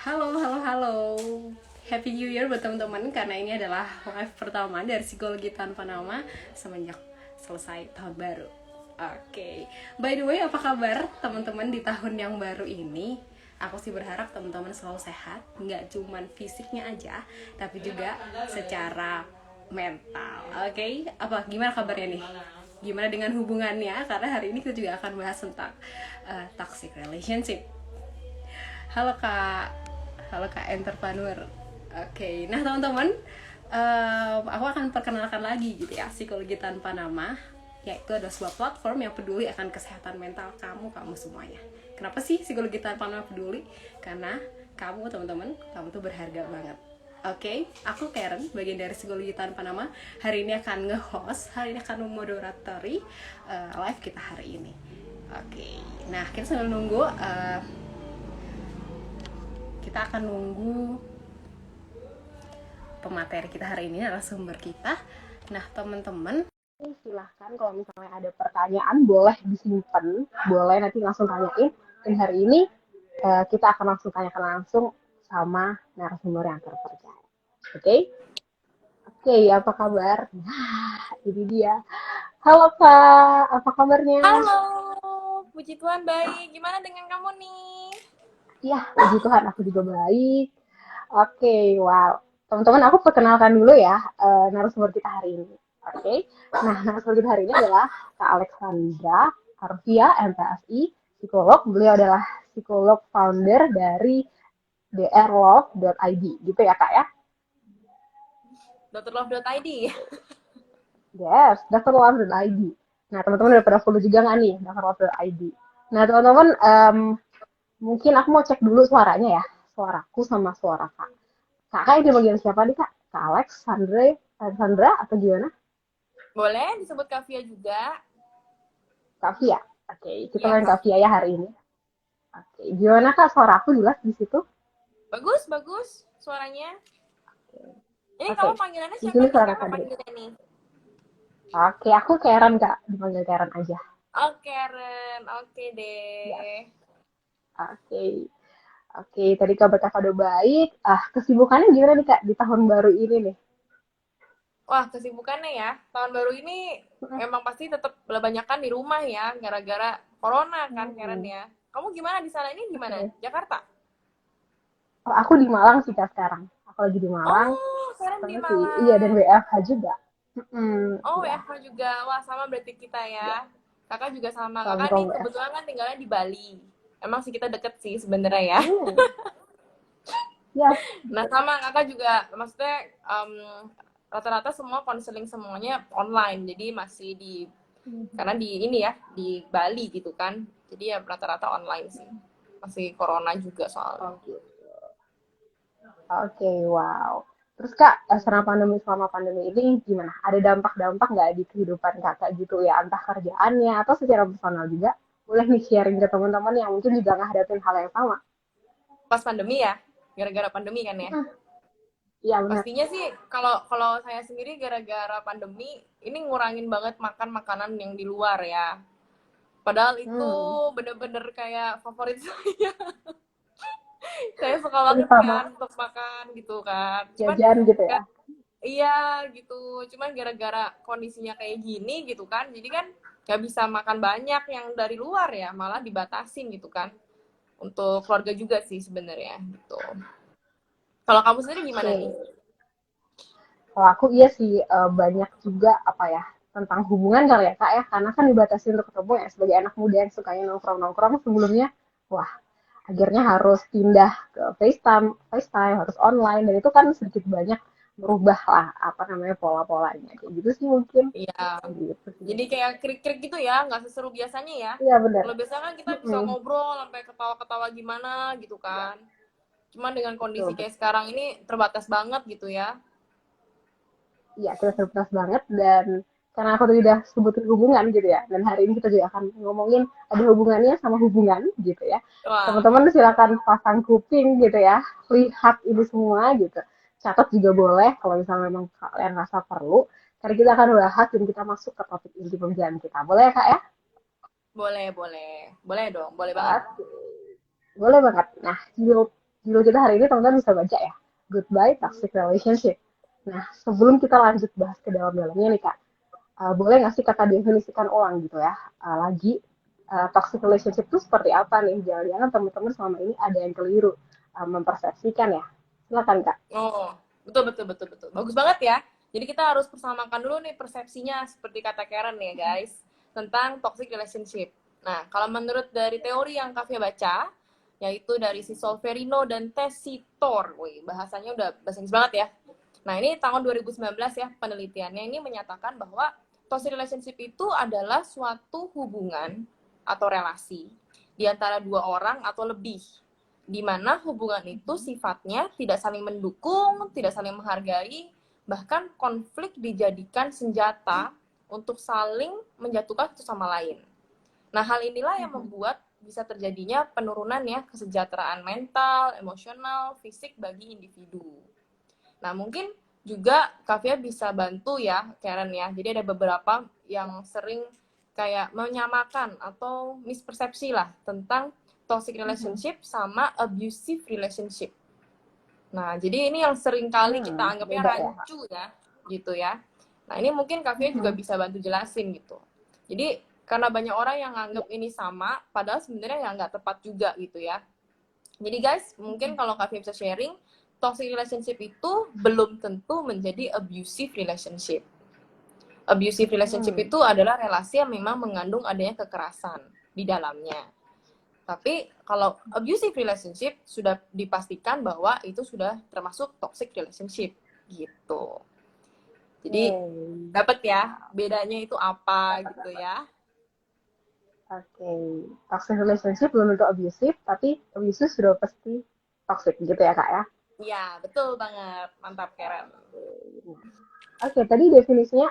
Halo, halo, halo. Happy New Year buat teman-teman karena ini adalah live pertama dari Psikologi Tanpa Nama semenjak selesai tahun baru. Oke. By the way, apa kabar teman-teman di tahun yang baru ini? Aku sih berharap teman-teman selalu sehat, nggak cuman fisiknya aja, tapi juga secara mental. Oke, apa gimana kabarnya nih? Gimana dengan hubungannya? Karena hari ini kita juga akan bahas tentang toxic relationship. Halo Kak entrepreneur. Oke, nah teman-teman, aku akan perkenalkan lagi gitu ya, Psikologi Tanpa Nama, yaitu adalah sebuah platform yang peduli akan kesehatan mental kamu semuanya. Kenapa sih Psikologi Tanpa Nama peduli? Karena kamu teman-teman, kamu tuh berharga banget. Oke, aku Karen, bagian dari Psikologi Tanpa Nama. Hari ini akan nge-host, hari ini akan memoderatori live kita hari ini. Oke, nah kita sambil nunggu, kita akan nunggu pemateri kita hari ini adalah sumber kita. Nah teman-teman, silahkan kalau misalnya ada pertanyaan boleh disimpan, boleh nanti langsung tanyain. Dan hari ini kita akan langsung tanyakan langsung sama narasumber yang terpercaya. Oke? Oke, apa kabar? Nah, ini dia. Halo Kak, apa kabarnya? Halo, puji Tuhan baik. Gimana dengan kamu nih? Ya, puji Tuhan aku juga baik. Oke, wow. Teman-teman, aku perkenalkan dulu ya narasumber kita hari ini. Oke, nah narasumber kita hari ini adalah Kak Alexandra Arvia, MPSI, psikolog. Beliau adalah psikolog founder dari drlove.id, gitu ya Kak ya? Drlove.id. Yes, drlove.id. Nah teman-teman udah pada follow juga nggak nih drlove.id? Nah teman-teman, mungkin aku mau cek dulu suaranya ya, suaraku sama suara Kak. Kakak ini bagian siapa nih kak? Kak Alex, Sandra atau gimana? Boleh disebut Kavia juga? Kak Via. Oke, kita Iya, main Kak Via Kavia. ya hari ini. Oke, gimana kak? Suara aku jelas di situ? Bagus, bagus suaranya. Ini Oke, kamu panggilannya di siapa sini nih? suara Kakak kak dulu. panggilnya nih. Oke, aku Karen kak, dipanggil Karen aja. Oh, Karen. Oke Yes. deh. Oke, oke. Tadi kabar kakak udah baik. Kesibukannya gimana nih kak di tahun baru ini nih? Wah, kesibukannya ya. Tahun baru ini emang pasti tetap kebanyakan di rumah ya, gara-gara corona kan, Karen Hmm, ya. Kamu gimana di sana ini gimana? oke. Jakarta? Oh, aku di Malang sih kak sekarang. Aku lagi di Malang. Oh, Karen di Sama sih, iya dan Malang. WFH juga. Oh, Iya, WFH juga. Wah, sama berarti kita iya. ya. Kakak juga sama. Kakak Sama-sama nih WFH. kebetulan kan tinggalnya di Bali. Emang sih kita deket sih sebenarnya ya. Hmm, yes, Nah, betul. sama kakak juga, maksudnya rata-rata semua konseling semuanya online. Jadi masih di, karena Mhm. di ini ya, di Bali gitu kan. Jadi ya rata-rata online sih. Masih corona juga soalnya. Oke, oke, wow. Terus Kak, selama pandemi ini gimana? Ada dampak-dampak nggak di kehidupan Kakak gitu ya? Entah kerjaannya atau secara personal juga? Boleh nih sharing ke teman-teman yang mungkin juga ngadapin hal yang sama. Pas pandemi ya, gara-gara pandemi kan ya. Hmm, iya benar. Pastinya sih kalau kalau saya sendiri gara-gara pandemi ini ngurangin banget makan makanan yang di luar ya. Padahal itu Hmm, bener-bener kayak favorit saya. Saya suka ini banget sama kan untuk makan gitu kan. Cuman jajan gitu ya? iya gitu. Cuman gara-gara kondisinya kayak gini gitu kan. Jadi kan gak bisa makan banyak yang dari luar ya, malah dibatasin gitu kan. Untuk keluarga juga sih sebenarnya gitu. Kalau kamu sendiri gimana nih? Oke. Kalau aku iya sih banyak juga apa ya tentang hubungan kali ya Kak ya, karena kan dibatasi untuk ketemu ya sebagai anak muda yang sukanya nongkrong-nongkrong sebelumnya, wah akhirnya harus pindah ke FaceTime harus online dan itu kan sedikit banyak merubah lah apa namanya pola-polanya kayak gitu sih mungkin Iya, gitu sih. jadi kayak krik-krik gitu ya, nggak seseru biasanya ya. Iya benar. Kalau biasanya kan kita bisa Mm-mm. ngobrol sampai ketawa-ketawa gimana gitu kan. Cuman dengan Betul kondisi betul. kayak sekarang ini terbatas banget gitu ya. Iya kita surprise banget dan karena aku tadi udah sebutin hubungan gitu ya dan hari ini kita juga akan ngomongin ada hubungannya sama hubungan gitu ya Wah, teman-teman silakan pasang kuping gitu ya lihat ini semua gitu catat juga boleh kalau misalnya memang kalian rasa perlu karena kita akan bahas dan kita masuk ke topik inti pembicaraan kita boleh ya kak ya. boleh, boleh. Boleh dong, boleh banget. Oke, boleh banget. Nah, judul kita hari ini teman-teman bisa baca ya, Goodbye Toxic Relationship. Nah, sebelum kita lanjut bahas ke dalam-dalamnya nih Kak, boleh nggak sih Kakak definisikan ulang gitu ya, lagi toxic relationship itu seperti apa nih? Jangan-jangan teman-teman selama ini ada yang keliru mempersepsikan ya. Silakan Kak. Oh, betul betul betul betul. Bagus banget ya. Jadi kita harus persamakan dulu nih persepsinya seperti kata Karen ya guys tentang toxic relationship. Nah, kalau menurut dari teori yang Kavia baca, yaitu dari si Solferino dan Tessitor, wih bahasanya udah bahasa Inggris banget ya. Nah, ini tahun 2019 ya penelitiannya ini menyatakan bahwa toxic relationship itu adalah suatu hubungan atau relasi di antara dua orang atau lebih di mana hubungan itu sifatnya tidak saling mendukung, tidak saling menghargai, bahkan konflik dijadikan senjata untuk saling menjatuhkan satu sama lain. Nah, hal inilah yang membuat bisa terjadinya penurunan ya kesejahteraan mental, emosional, fisik bagi individu. Nah, mungkin juga Kavia bisa bantu ya, Karen ya. Jadi ada beberapa yang sering kayak menyamakan atau mispersepsi lah tentang toxic relationship sama abusive relationship. Nah, jadi ini yang sering kali kita anggapnya Beda ya Kak. rancu ya, gitu ya. Nah, ini mungkin Kavia juga bisa bantu jelasin gitu. Jadi, karena banyak orang yang anggap ini sama, padahal sebenarnya ya nggak tepat juga gitu ya. Jadi guys, mungkin kalau Kavia bisa sharing, toxic relationship itu belum tentu menjadi abusive relationship. Abusive relationship itu adalah relasi yang memang mengandung adanya kekerasan di dalamnya. Tapi kalau abusive relationship sudah dipastikan bahwa itu sudah termasuk toxic relationship gitu. Jadi dapat ya bedanya itu apa gitu ya. Oke, toxic relationship belum tentu abusive, tapi abusive sudah pasti toxic gitu ya Kak ya. Iya, betul banget. Mantap, Karen. Oke, tadi definisinya,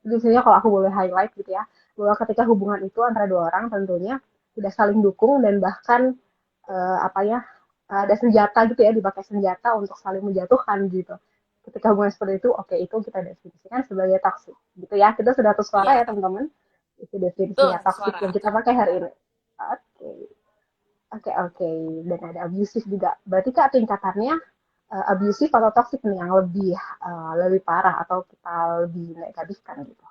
definisinya kalau aku boleh highlight gitu ya, bahwa ketika hubungan itu antara dua orang tentunya tidak saling dukung dan bahkan apa ya, ada senjata gitu ya, dipakai senjata untuk saling menjatuhkan gitu. Ketika hubungan seperti itu, oke itu kita definisikan sebagai toxic gitu ya. Kita sudah atur suara ya Iya, teman-teman. Itu definisinya betul, toxic suara. yang kita pakai hari ini. Oke, oke. Dan ada abusive juga. Berarti Kak tingkatannya abusive atau toxic nih yang lebih parah atau kita lebih negatifkan gitu.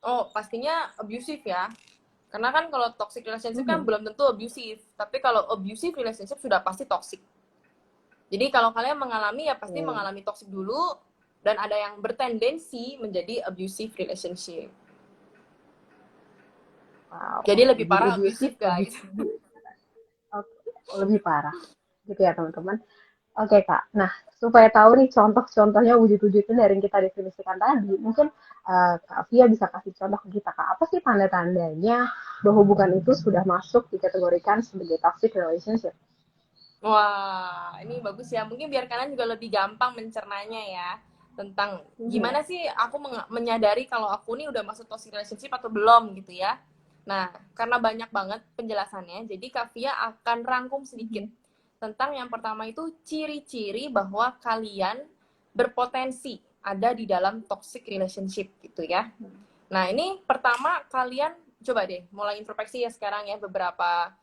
Oh, pastinya abusive ya. Karena kan kalau toxic relationship kan Mhm. belum tentu abusive. Tapi kalau abusive relationship sudah pasti toxic. Jadi kalau kalian mengalami ya pasti Oke. mengalami toxic dulu dan ada yang bertendensi menjadi abusive relationship. Wow. Jadi lebih Jadi parah abusive abusive guys. lebih lebih parah gitu ya teman-teman. Oke Kak. Nah supaya tahu nih contoh-contohnya wujud-wujudnya dari yang kita definisikan tadi, mungkin Kak Via bisa kasih contoh ke kita Kak. Apa sih tanda-tandanya bahwa hubungan itu sudah masuk dikategorikan sebagai toxic relationship? Wah, ini bagus ya. Mungkin biar kalian juga lebih gampang mencernanya ya. Tentang Mhm. gimana sih aku menyadari kalau aku nih udah masuk toxic relationship atau belum gitu ya. Nah, karena banyak banget penjelasannya, jadi Kavia akan rangkum sedikit. Tentang yang pertama itu ciri-ciri bahwa kalian berpotensi ada di dalam toxic relationship gitu ya. Nah, ini pertama kalian coba deh mulai introspeksi ya sekarang ya beberapa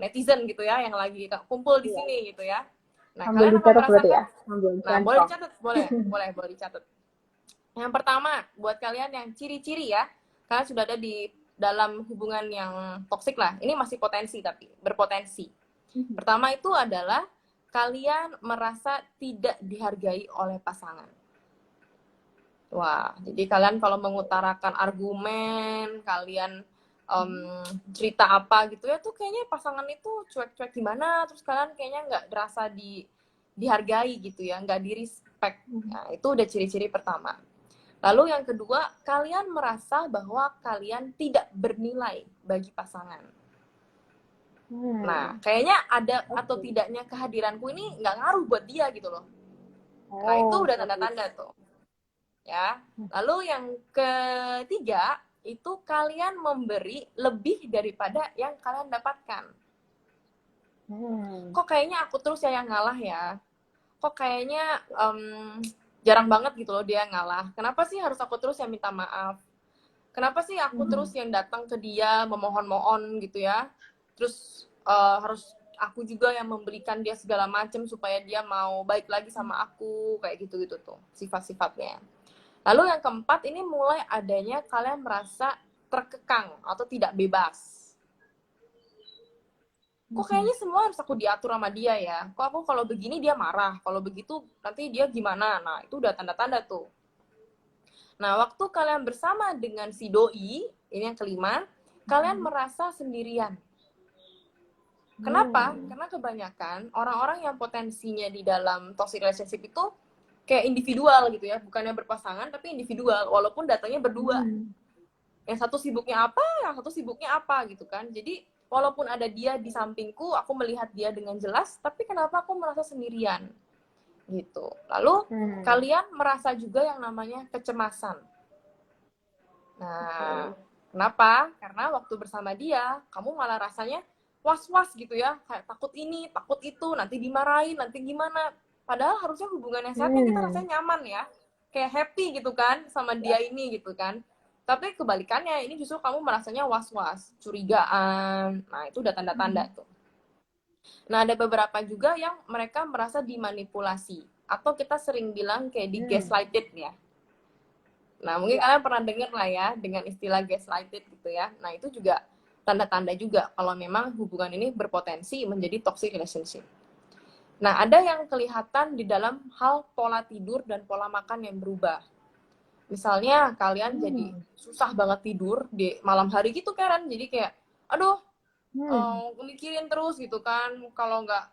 netizen gitu ya yang lagi kumpul di Iya. sini gitu ya. Nah, Sambil kalian apa dicatat berarti merasakan? ya, sambil Nah, boleh centang. dicatat, boleh dicatat. Yang pertama, buat kalian yang ciri-ciri ya, kalian sudah ada di dalam hubungan yang toksik lah. Ini masih potensi tapi berpotensi. Pertama itu adalah kalian merasa tidak dihargai oleh pasangan. Wah, jadi kalian kalau mengutarakan argumen, kalian cerita apa gitu ya tuh kayaknya pasangan itu cuek-cuek gimana, terus kalian kayaknya nggak berasa dihargai gitu ya, nggak di respect. Nah, itu udah ciri-ciri pertama. Lalu yang kedua, kalian merasa bahwa kalian tidak bernilai bagi pasangan. Nah, kayaknya ada atau Oke. tidaknya kehadiranku ini nggak ngaruh buat dia gitu loh. Nah, itu Oh, udah seperti itu. tanda-tanda tuh. Ya. Lalu yang ketiga, itu kalian memberi lebih daripada yang kalian dapatkan. Hmm. Kok kayaknya aku terus ya yang ngalah ya? Kok kayaknya jarang banget gitu loh dia ngalah. Kenapa sih harus aku terus yang minta maaf? Kenapa sih aku terus yang datang ke dia memohon-mohon gitu ya? Terus harus aku juga yang memberikan dia segala macam supaya dia mau baik lagi sama aku, kayak gitu-gitu tuh sifat-sifatnya. Lalu yang keempat, ini mulai adanya kalian merasa terkekang atau tidak bebas. Kok kayaknya semua harus aku diatur sama dia ya? Kok aku kalau begini dia marah, kalau begitu nanti dia gimana? Nah, itu udah tanda-tanda tuh. Nah, waktu kalian bersama dengan si doi, ini yang kelima, kalian merasa sendirian. Kenapa? Karena kebanyakan orang-orang yang potensinya di dalam toxic relationship itu kayak individual gitu ya, bukannya berpasangan tapi individual, walaupun datanya berdua. Yang satu sibuknya apa, yang satu sibuknya apa gitu kan. Jadi walaupun ada dia di sampingku, aku melihat dia dengan jelas, tapi kenapa aku merasa sendirian gitu. Lalu kalian merasa juga yang namanya kecemasan. Nah, kenapa? Karena waktu bersama dia, kamu malah rasanya was-was gitu ya, kayak takut ini, takut itu, nanti dimarahin, nanti gimana. Padahal harusnya hubungan yang sehat kita rasanya nyaman ya, kayak happy gitu kan sama dia ini gitu kan. Tapi kebalikannya, ini justru kamu merasanya was-was, curigaan. Nah, itu udah tanda-tanda tuh. Nah, ada beberapa juga yang mereka merasa dimanipulasi, atau kita sering bilang kayak di gaslighted ya. Nah, mungkin kalian pernah dengar lah ya dengan istilah gaslighted gitu ya. Nah, itu juga tanda-tanda juga kalau memang hubungan ini berpotensi menjadi toxic relationship. Nah, ada yang kelihatan di dalam hal pola tidur dan pola makan yang berubah. Misalnya kalian jadi susah banget tidur di malam hari gitu Karen. Jadi kayak, aduh, mikirin terus gitu kan. Kalau nggak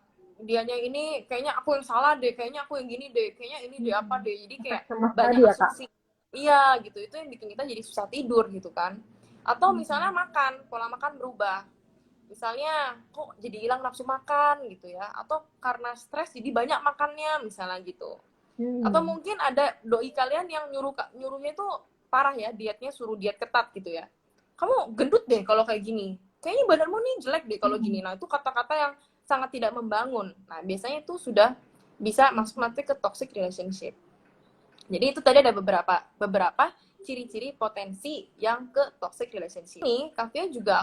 dianya ini, kayaknya aku yang salah deh. Kayaknya aku yang gini deh. Kayaknya ini deh apa deh. Jadi kayak banyak asumsi. Iya gitu, itu yang bikin kita jadi susah tidur gitu kan. Atau misalnya makan, pola makan berubah. Misalnya kok jadi hilang nafsu makan gitu ya. Atau karena stres jadi banyak makannya misalnya gitu. Atau mungkin ada doi kalian yang nyuruhnya tuh parah ya, dietnya suruh diet ketat gitu ya. Kamu gendut deh kalau kayak gini. Kayaknya badanmu nih jelek deh kalau gini. Nah, itu kata-kata yang sangat tidak membangun. Nah, biasanya itu sudah bisa masuk nanti ke toxic relationship. Jadi itu tadi ada beberapa ciri-ciri potensi yang ke toxic relationship. Ini Kavia juga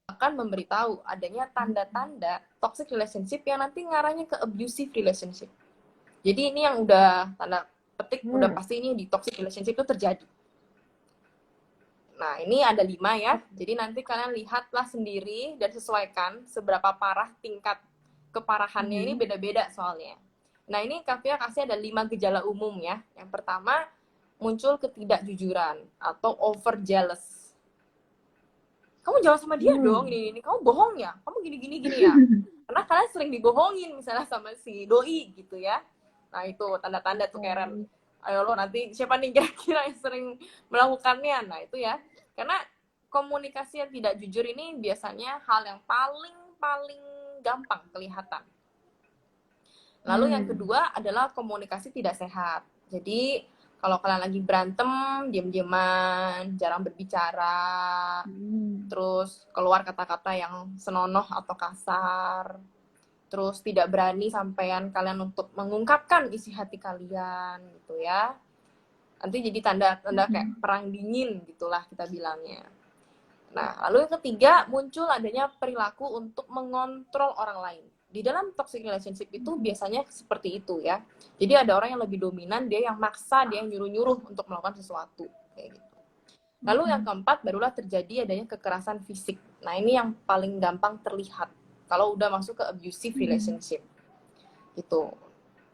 akan memberitahu adanya tanda-tanda toxic relationship yang nanti ngarahnya ke abusive relationship. Jadi ini yang udah tanda petik udah pasti ini di toxic relationship itu terjadi. Nah, ini ada 5 ya. Jadi nanti kalian lihatlah sendiri dan sesuaikan seberapa parah tingkat keparahannya. Ini beda-beda soalnya. Nah, ini Kavia kasih ada 5 gejala umum ya. Yang pertama, muncul ketidakjujuran atau over jealous. Kamu jawab sama dia dong, ini. Kamu bohong ya? Kamu gini ya? Karena kalian sering dibohongin misalnya sama si doi gitu ya. Nah, itu tanda-tanda tuh Karen. Ayo lo nanti siapa nih kira-kira yang sering melakukannya. Nah, itu ya. Karena komunikasi yang tidak jujur ini biasanya hal yang paling gampang kelihatan. Lalu yang kedua adalah komunikasi tidak sehat. Jadi kalau kalian lagi berantem, diam-diaman, jarang berbicara, terus keluar kata-kata yang senonoh atau kasar, terus tidak berani sampean kalian untuk mengungkapkan isi hati kalian gitu ya. Nanti jadi tanda-tanda kayak perang dingin gitulah kita bilangnya. Nah, lalu yang ketiga muncul adanya perilaku untuk mengontrol orang lain. Di dalam toxic relationship itu biasanya seperti itu ya. Jadi ada orang yang lebih dominan, dia yang maksa, dia yang nyuruh-nyuruh untuk melakukan sesuatu kayak gitu. Lalu yang keempat barulah terjadi adanya kekerasan fisik. Nah, ini yang paling gampang terlihat kalau udah masuk ke abusive relationship. Gitu.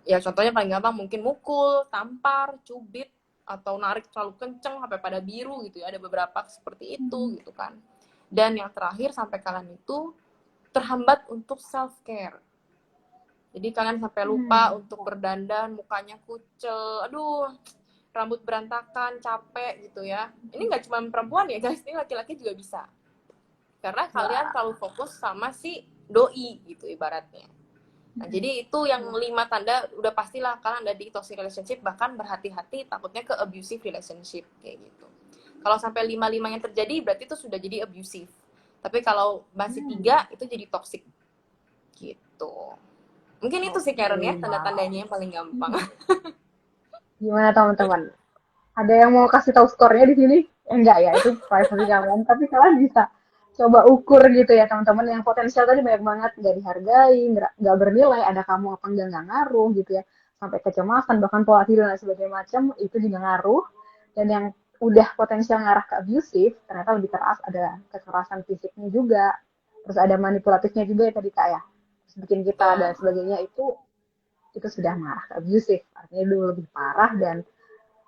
Ya contohnya paling gampang mungkin mukul, tampar, cubit, atau narik terlalu kenceng sampai pada biru gitu ya. Ada beberapa seperti itu gitu kan. Dan yang terakhir sampai kalian itu terhambat untuk self care. Jadi kalian sampai lupa untuk berdandan, mukanya kucel, aduh, rambut berantakan, capek gitu ya. Ini nggak cuma perempuan ya guys, ini laki-laki juga bisa. Karena kalian terlalu fokus sama si doi gitu ibaratnya. Nah, jadi itu yang 5 tanda udah pastilah kalian ada di toxic relationship, bahkan berhati-hati takutnya ke abusive relationship kayak gitu. Kalau sampai 5-5 yang terjadi berarti itu sudah jadi abusive. Tapi kalau masih 3 itu jadi toxic gitu. Mungkin itu sih Karen ya tanda-tandanya yang paling gampang. Gimana teman-teman? Ada yang mau kasih tahu skornya di sini? Enggak ya, itu privasi kalian. Tapi kalian bisa coba ukur gitu ya teman-teman, yang potensial tadi banyak banget nggak dihargai, nggak bernilai, ada kamu apa enggak nggak ngaruh gitu ya, sampai kecemasan bahkan pola tidur dan sebagainya macam itu juga ngaruh. Dan yang udah potensial ngarah ke abusive ternyata lebih keras, ada kekerasan fisiknya juga, terus ada manipulatifnya juga ya tadi kak ya, terus bikin kita dan Betul. sebagainya, itu sudah mengarah ke abusive, artinya itu lebih parah.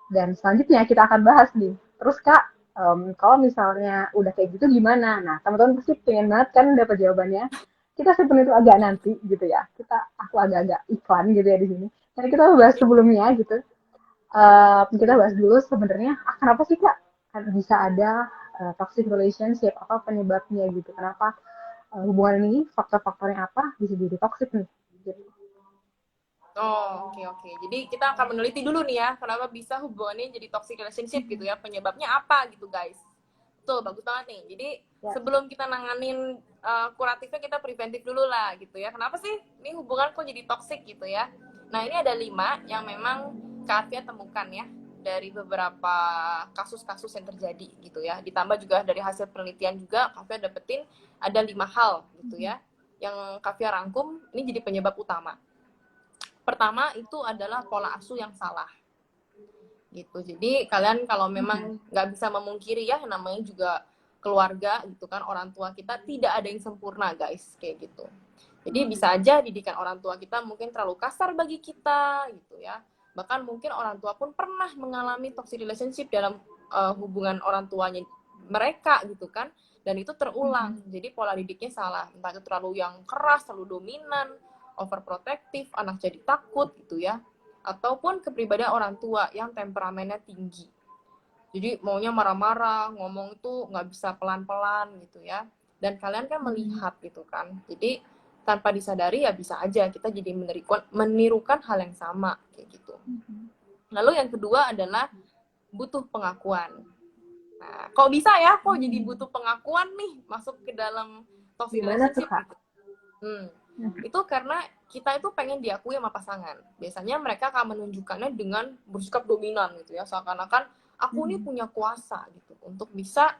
Dan selanjutnya kita akan bahas nih. Terus Kak, kalau misalnya udah kayak gitu gimana? Nah, teman-teman pasti pengen banget kan dapat jawabannya. Kita simpen itu agak nanti gitu ya. Aku agak-agak iklan gitu ya di sini. Jadi kita bahas sebelumnya gitu. Kita bahas dulu sebenarnya kenapa sih Kak bisa ada toxic relationship, apa penyebabnya gitu. Kenapa hubungan ini, faktor-faktornya apa bisa jadi toxic nih. Gitu. Oh, oke oke. Jadi kita akan meneliti dulu nih ya, kenapa bisa hubungannya jadi toxic relationship gitu ya, penyebabnya apa gitu guys. Tuh, bagus banget nih. Jadi Ya. sebelum kita nanganin kuratifnya, kita preventif dulu lah gitu ya. Kenapa sih ini hubungan kok jadi toxic gitu ya? Nah, ini ada 5 yang memang Kak Arvia temukan ya, dari beberapa kasus-kasus yang terjadi gitu ya. Ditambah juga dari hasil penelitian juga, Kak Arvia dapetin ada 5 hal gitu ya, yang Kak Arvia rangkum, ini jadi penyebab utama. Pertama itu adalah pola asuh yang salah gitu. Jadi kalian kalau memang nggak bisa memungkiri ya, namanya juga keluarga gitu kan, orang tua kita tidak ada yang sempurna guys, kayak gitu. Jadi bisa aja didikan orang tua kita mungkin terlalu kasar bagi kita gitu ya. Bahkan mungkin orang tua pun pernah mengalami toxic relationship dalam hubungan orang tuanya mereka gitu kan. Dan itu terulang. Jadi pola didiknya salah. Entah itu terlalu yang keras, terlalu dominan, overprotective, anak jadi takut gitu ya. Ataupun kepribadian orang tua yang temperamennya tinggi. Jadi maunya marah-marah, ngomong itu nggak bisa pelan-pelan gitu ya. Dan kalian kan melihat gitu kan. Jadi tanpa disadari ya bisa aja kita jadi menirukan hal yang sama kayak gitu. Lalu yang kedua adalah butuh pengakuan. Nah, kok bisa ya? Kok jadi butuh pengakuan nih masuk ke dalam toxic Gimana tuh relationship Kak? gitu? Itu karena kita itu pengen diakui sama pasangan. Biasanya mereka akan menunjukkannya dengan bersikap dominan gitu ya, seakan-akan aku nih punya kuasa gitu untuk bisa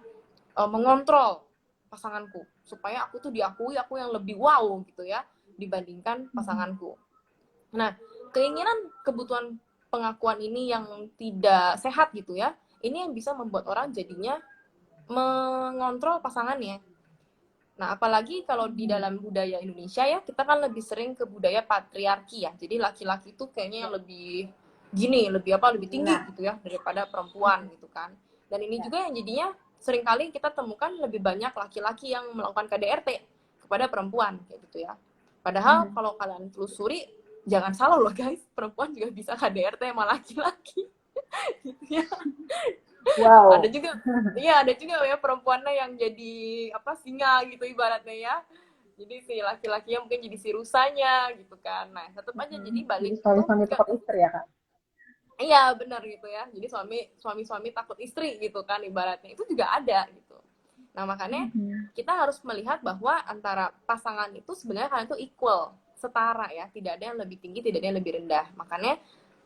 mengontrol pasanganku supaya aku tuh diakui, aku yang lebih wow gitu ya dibandingkan pasanganku. Nah, keinginan kebutuhan pengakuan ini yang tidak sehat gitu ya, ini yang bisa membuat orang jadinya mengontrol pasangannya. Nah, apalagi kalau di dalam budaya Indonesia ya, kita kan lebih sering ke budaya patriarki ya. Jadi laki-laki itu kayaknya yang lebih gini, lebih tinggi gitu ya daripada perempuan gitu kan. Dan ini juga yang jadinya seringkali kita temukan lebih banyak laki-laki yang melakukan KDRT kepada perempuan kayak gitu ya. Padahal kalau kalian telusuri, jangan salah loh guys, perempuan juga bisa KDRT sama laki-laki. gitu ya. Wow. Ada juga, iya ada juga ya perempuannya yang jadi apa singa gitu ibaratnya ya. Jadi si laki-lakinya mungkin jadi si rusanya gitu kan. Nah tetap aja jadi Jadi balik itu suami-suami takut istri ya Kak? iya benar gitu ya. Jadi suami takut istri gitu kan ibaratnya itu juga ada gitu. Nah makanya kita harus melihat bahwa antara pasangan itu sebenarnya kalian tuh equal, setara ya. Tidak ada yang lebih tinggi, tidak ada yang lebih rendah. Makanya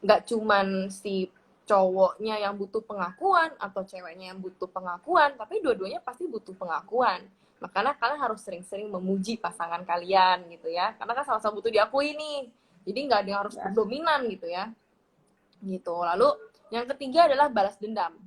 nggak cuman si cowoknya yang butuh pengakuan atau ceweknya yang butuh pengakuan, tapi dua-duanya pasti butuh pengakuan. Makanya kalian harus sering-sering memuji pasangan kalian gitu ya. Karena kan sama-sama butuh diakui nih. Jadi nggak ada yang harus dominan gitu ya. Gitu. Lalu yang ketiga adalah balas dendam.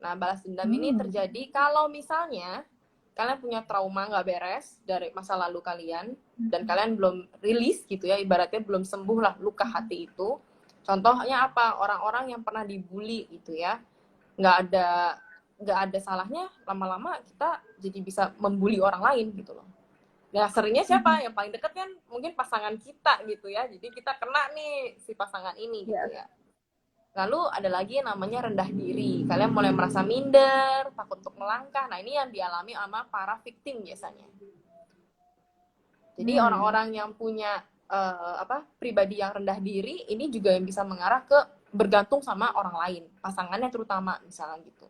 Nah, balas dendam ini terjadi kalau misalnya kalian punya trauma nggak beres dari masa lalu kalian dan kalian belum rilis gitu ya, ibaratnya belum sembuh lah luka hati itu. Contohnya apa? Orang-orang yang pernah dibully gitu ya, nggak ada salahnya lama-lama kita jadi bisa membuli orang lain gitu loh. Nah, seringnya siapa? Yang paling deket kan mungkin pasangan kita gitu ya. Jadi kita kena nih si pasangan ini gitu ya. Lalu ada lagi yang namanya rendah diri. Kalian mulai merasa minder, takut untuk melangkah. Nah, ini yang dialami sama para victim biasanya. Jadi orang-orang yang punya pribadi yang rendah diri, ini juga yang bisa mengarah ke bergantung sama orang lain, pasangannya terutama misalnya gitu.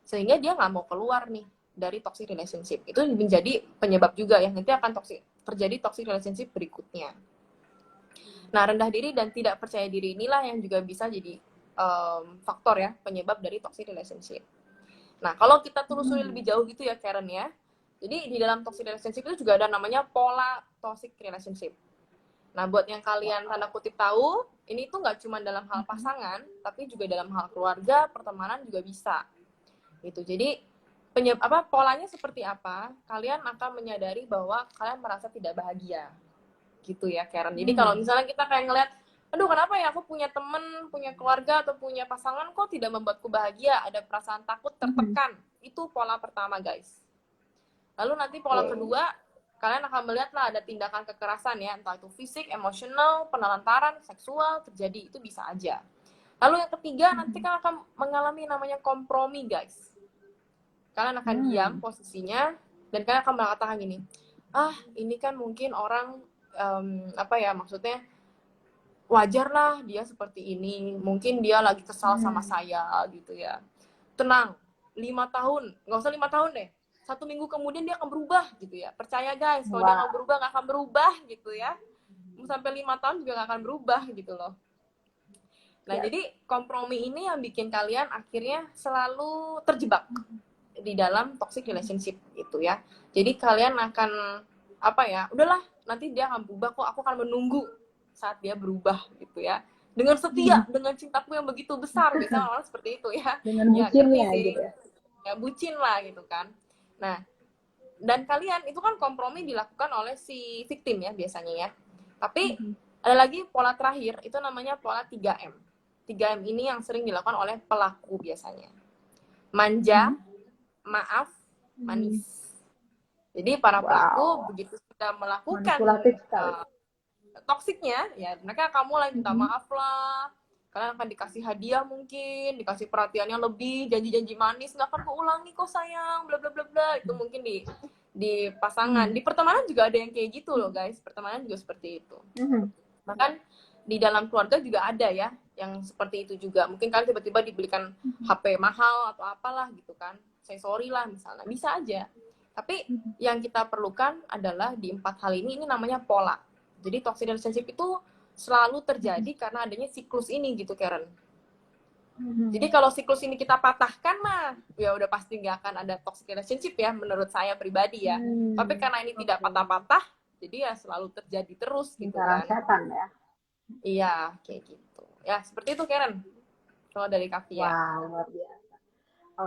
Sehingga dia nggak mau keluar nih dari toxic relationship. Itu menjadi penyebab juga ya, nanti akan terjadi toxic relationship berikutnya. Nah, rendah diri dan tidak percaya diri inilah yang juga bisa jadi faktor ya penyebab dari toxic relationship. Nah, kalau kita telusuri lebih jauh gitu ya Karen ya, Jadi di dalam toxic relationship itu juga ada namanya pola toxic relationship. Nah, buat yang kalian tanda kutip tahu, ini tuh nggak cuma dalam hal pasangan, tapi juga dalam hal keluarga, pertemanan juga bisa. Gitu. Jadi polanya seperti apa? Kalian akan menyadari bahwa kalian merasa tidak bahagia. Gitu ya, Karen. Jadi kalau misalnya kita kayak ngeliat, aduh kenapa ya aku punya temen, punya keluarga, atau punya pasangan kok tidak membuatku bahagia, ada perasaan takut, tertekan. Itu pola pertama, guys. Lalu nanti pola kedua, kalian akan melihat lah ada tindakan kekerasan ya, entah itu fisik, emosional, penelantaran, seksual, terjadi, itu bisa aja. Lalu yang ketiga, nanti kalian akan mengalami namanya kompromi, guys. Kalian akan diam posisinya, dan kalian akan mengatakan gini, ini kan mungkin orang, maksudnya, wajar lah dia seperti ini, mungkin dia lagi kesal sama saya, gitu ya. Tenang, 5 tahun, nggak usah 5 tahun deh, 1 minggu kemudian dia akan berubah gitu ya. Percaya guys, kalau dia nggak berubah, nggak akan berubah gitu ya. Sampai 5 tahun juga nggak akan berubah gitu loh. Nah, jadi kompromi ini yang bikin kalian akhirnya selalu terjebak di dalam toxic relationship gitu ya. Jadi kalian akan udahlah, nanti dia akan berubah kok, aku akan menunggu saat dia berubah gitu ya. Dengan setia, dengan cintaku yang begitu besar, biasanya orang seperti itu ya. Dengan bucinnya gitu ya. Ya bucin lah gitu kan. Nah, dan kalian itu kan kompromi dilakukan oleh si victim ya biasanya ya. Tapi ada lagi pola terakhir, itu namanya pola 3M. 3M ini yang sering dilakukan oleh pelaku biasanya. Manja, maaf, manis. Jadi para pelaku begitu sudah melakukan toksiknya, ya mereka kamu lagi minta maaf lah. Kalian akan dikasih hadiah mungkin, dikasih perhatiannya lebih, janji-janji manis, nggak akan keulangi kok sayang, bla bla bla bla. Itu mungkin di pasangan, di pertemanan juga ada yang kayak gitu loh guys, pertemanan juga seperti itu. Bahkan di dalam keluarga juga ada ya, yang seperti itu juga. Mungkin kalian tiba-tiba dibelikan HP mahal atau apalah gitu kan, sorry lah misalnya, bisa aja. Tapi yang kita perlukan adalah di 4 hal ini namanya pola. Jadi toxic relationship itu selalu terjadi karena adanya siklus ini gitu, Karen. Jadi kalau siklus ini kita patahkan mah, ya udah pasti nggak akan ada toxic relationship ya, menurut saya pribadi ya. Tapi karena ini tidak patah-patah, jadi ya selalu terjadi terus gitu kan. Setan ya. Iya, kayak gitu. Ya, seperti itu Karen. Kalau dari Kavia. Wah, luar biasa.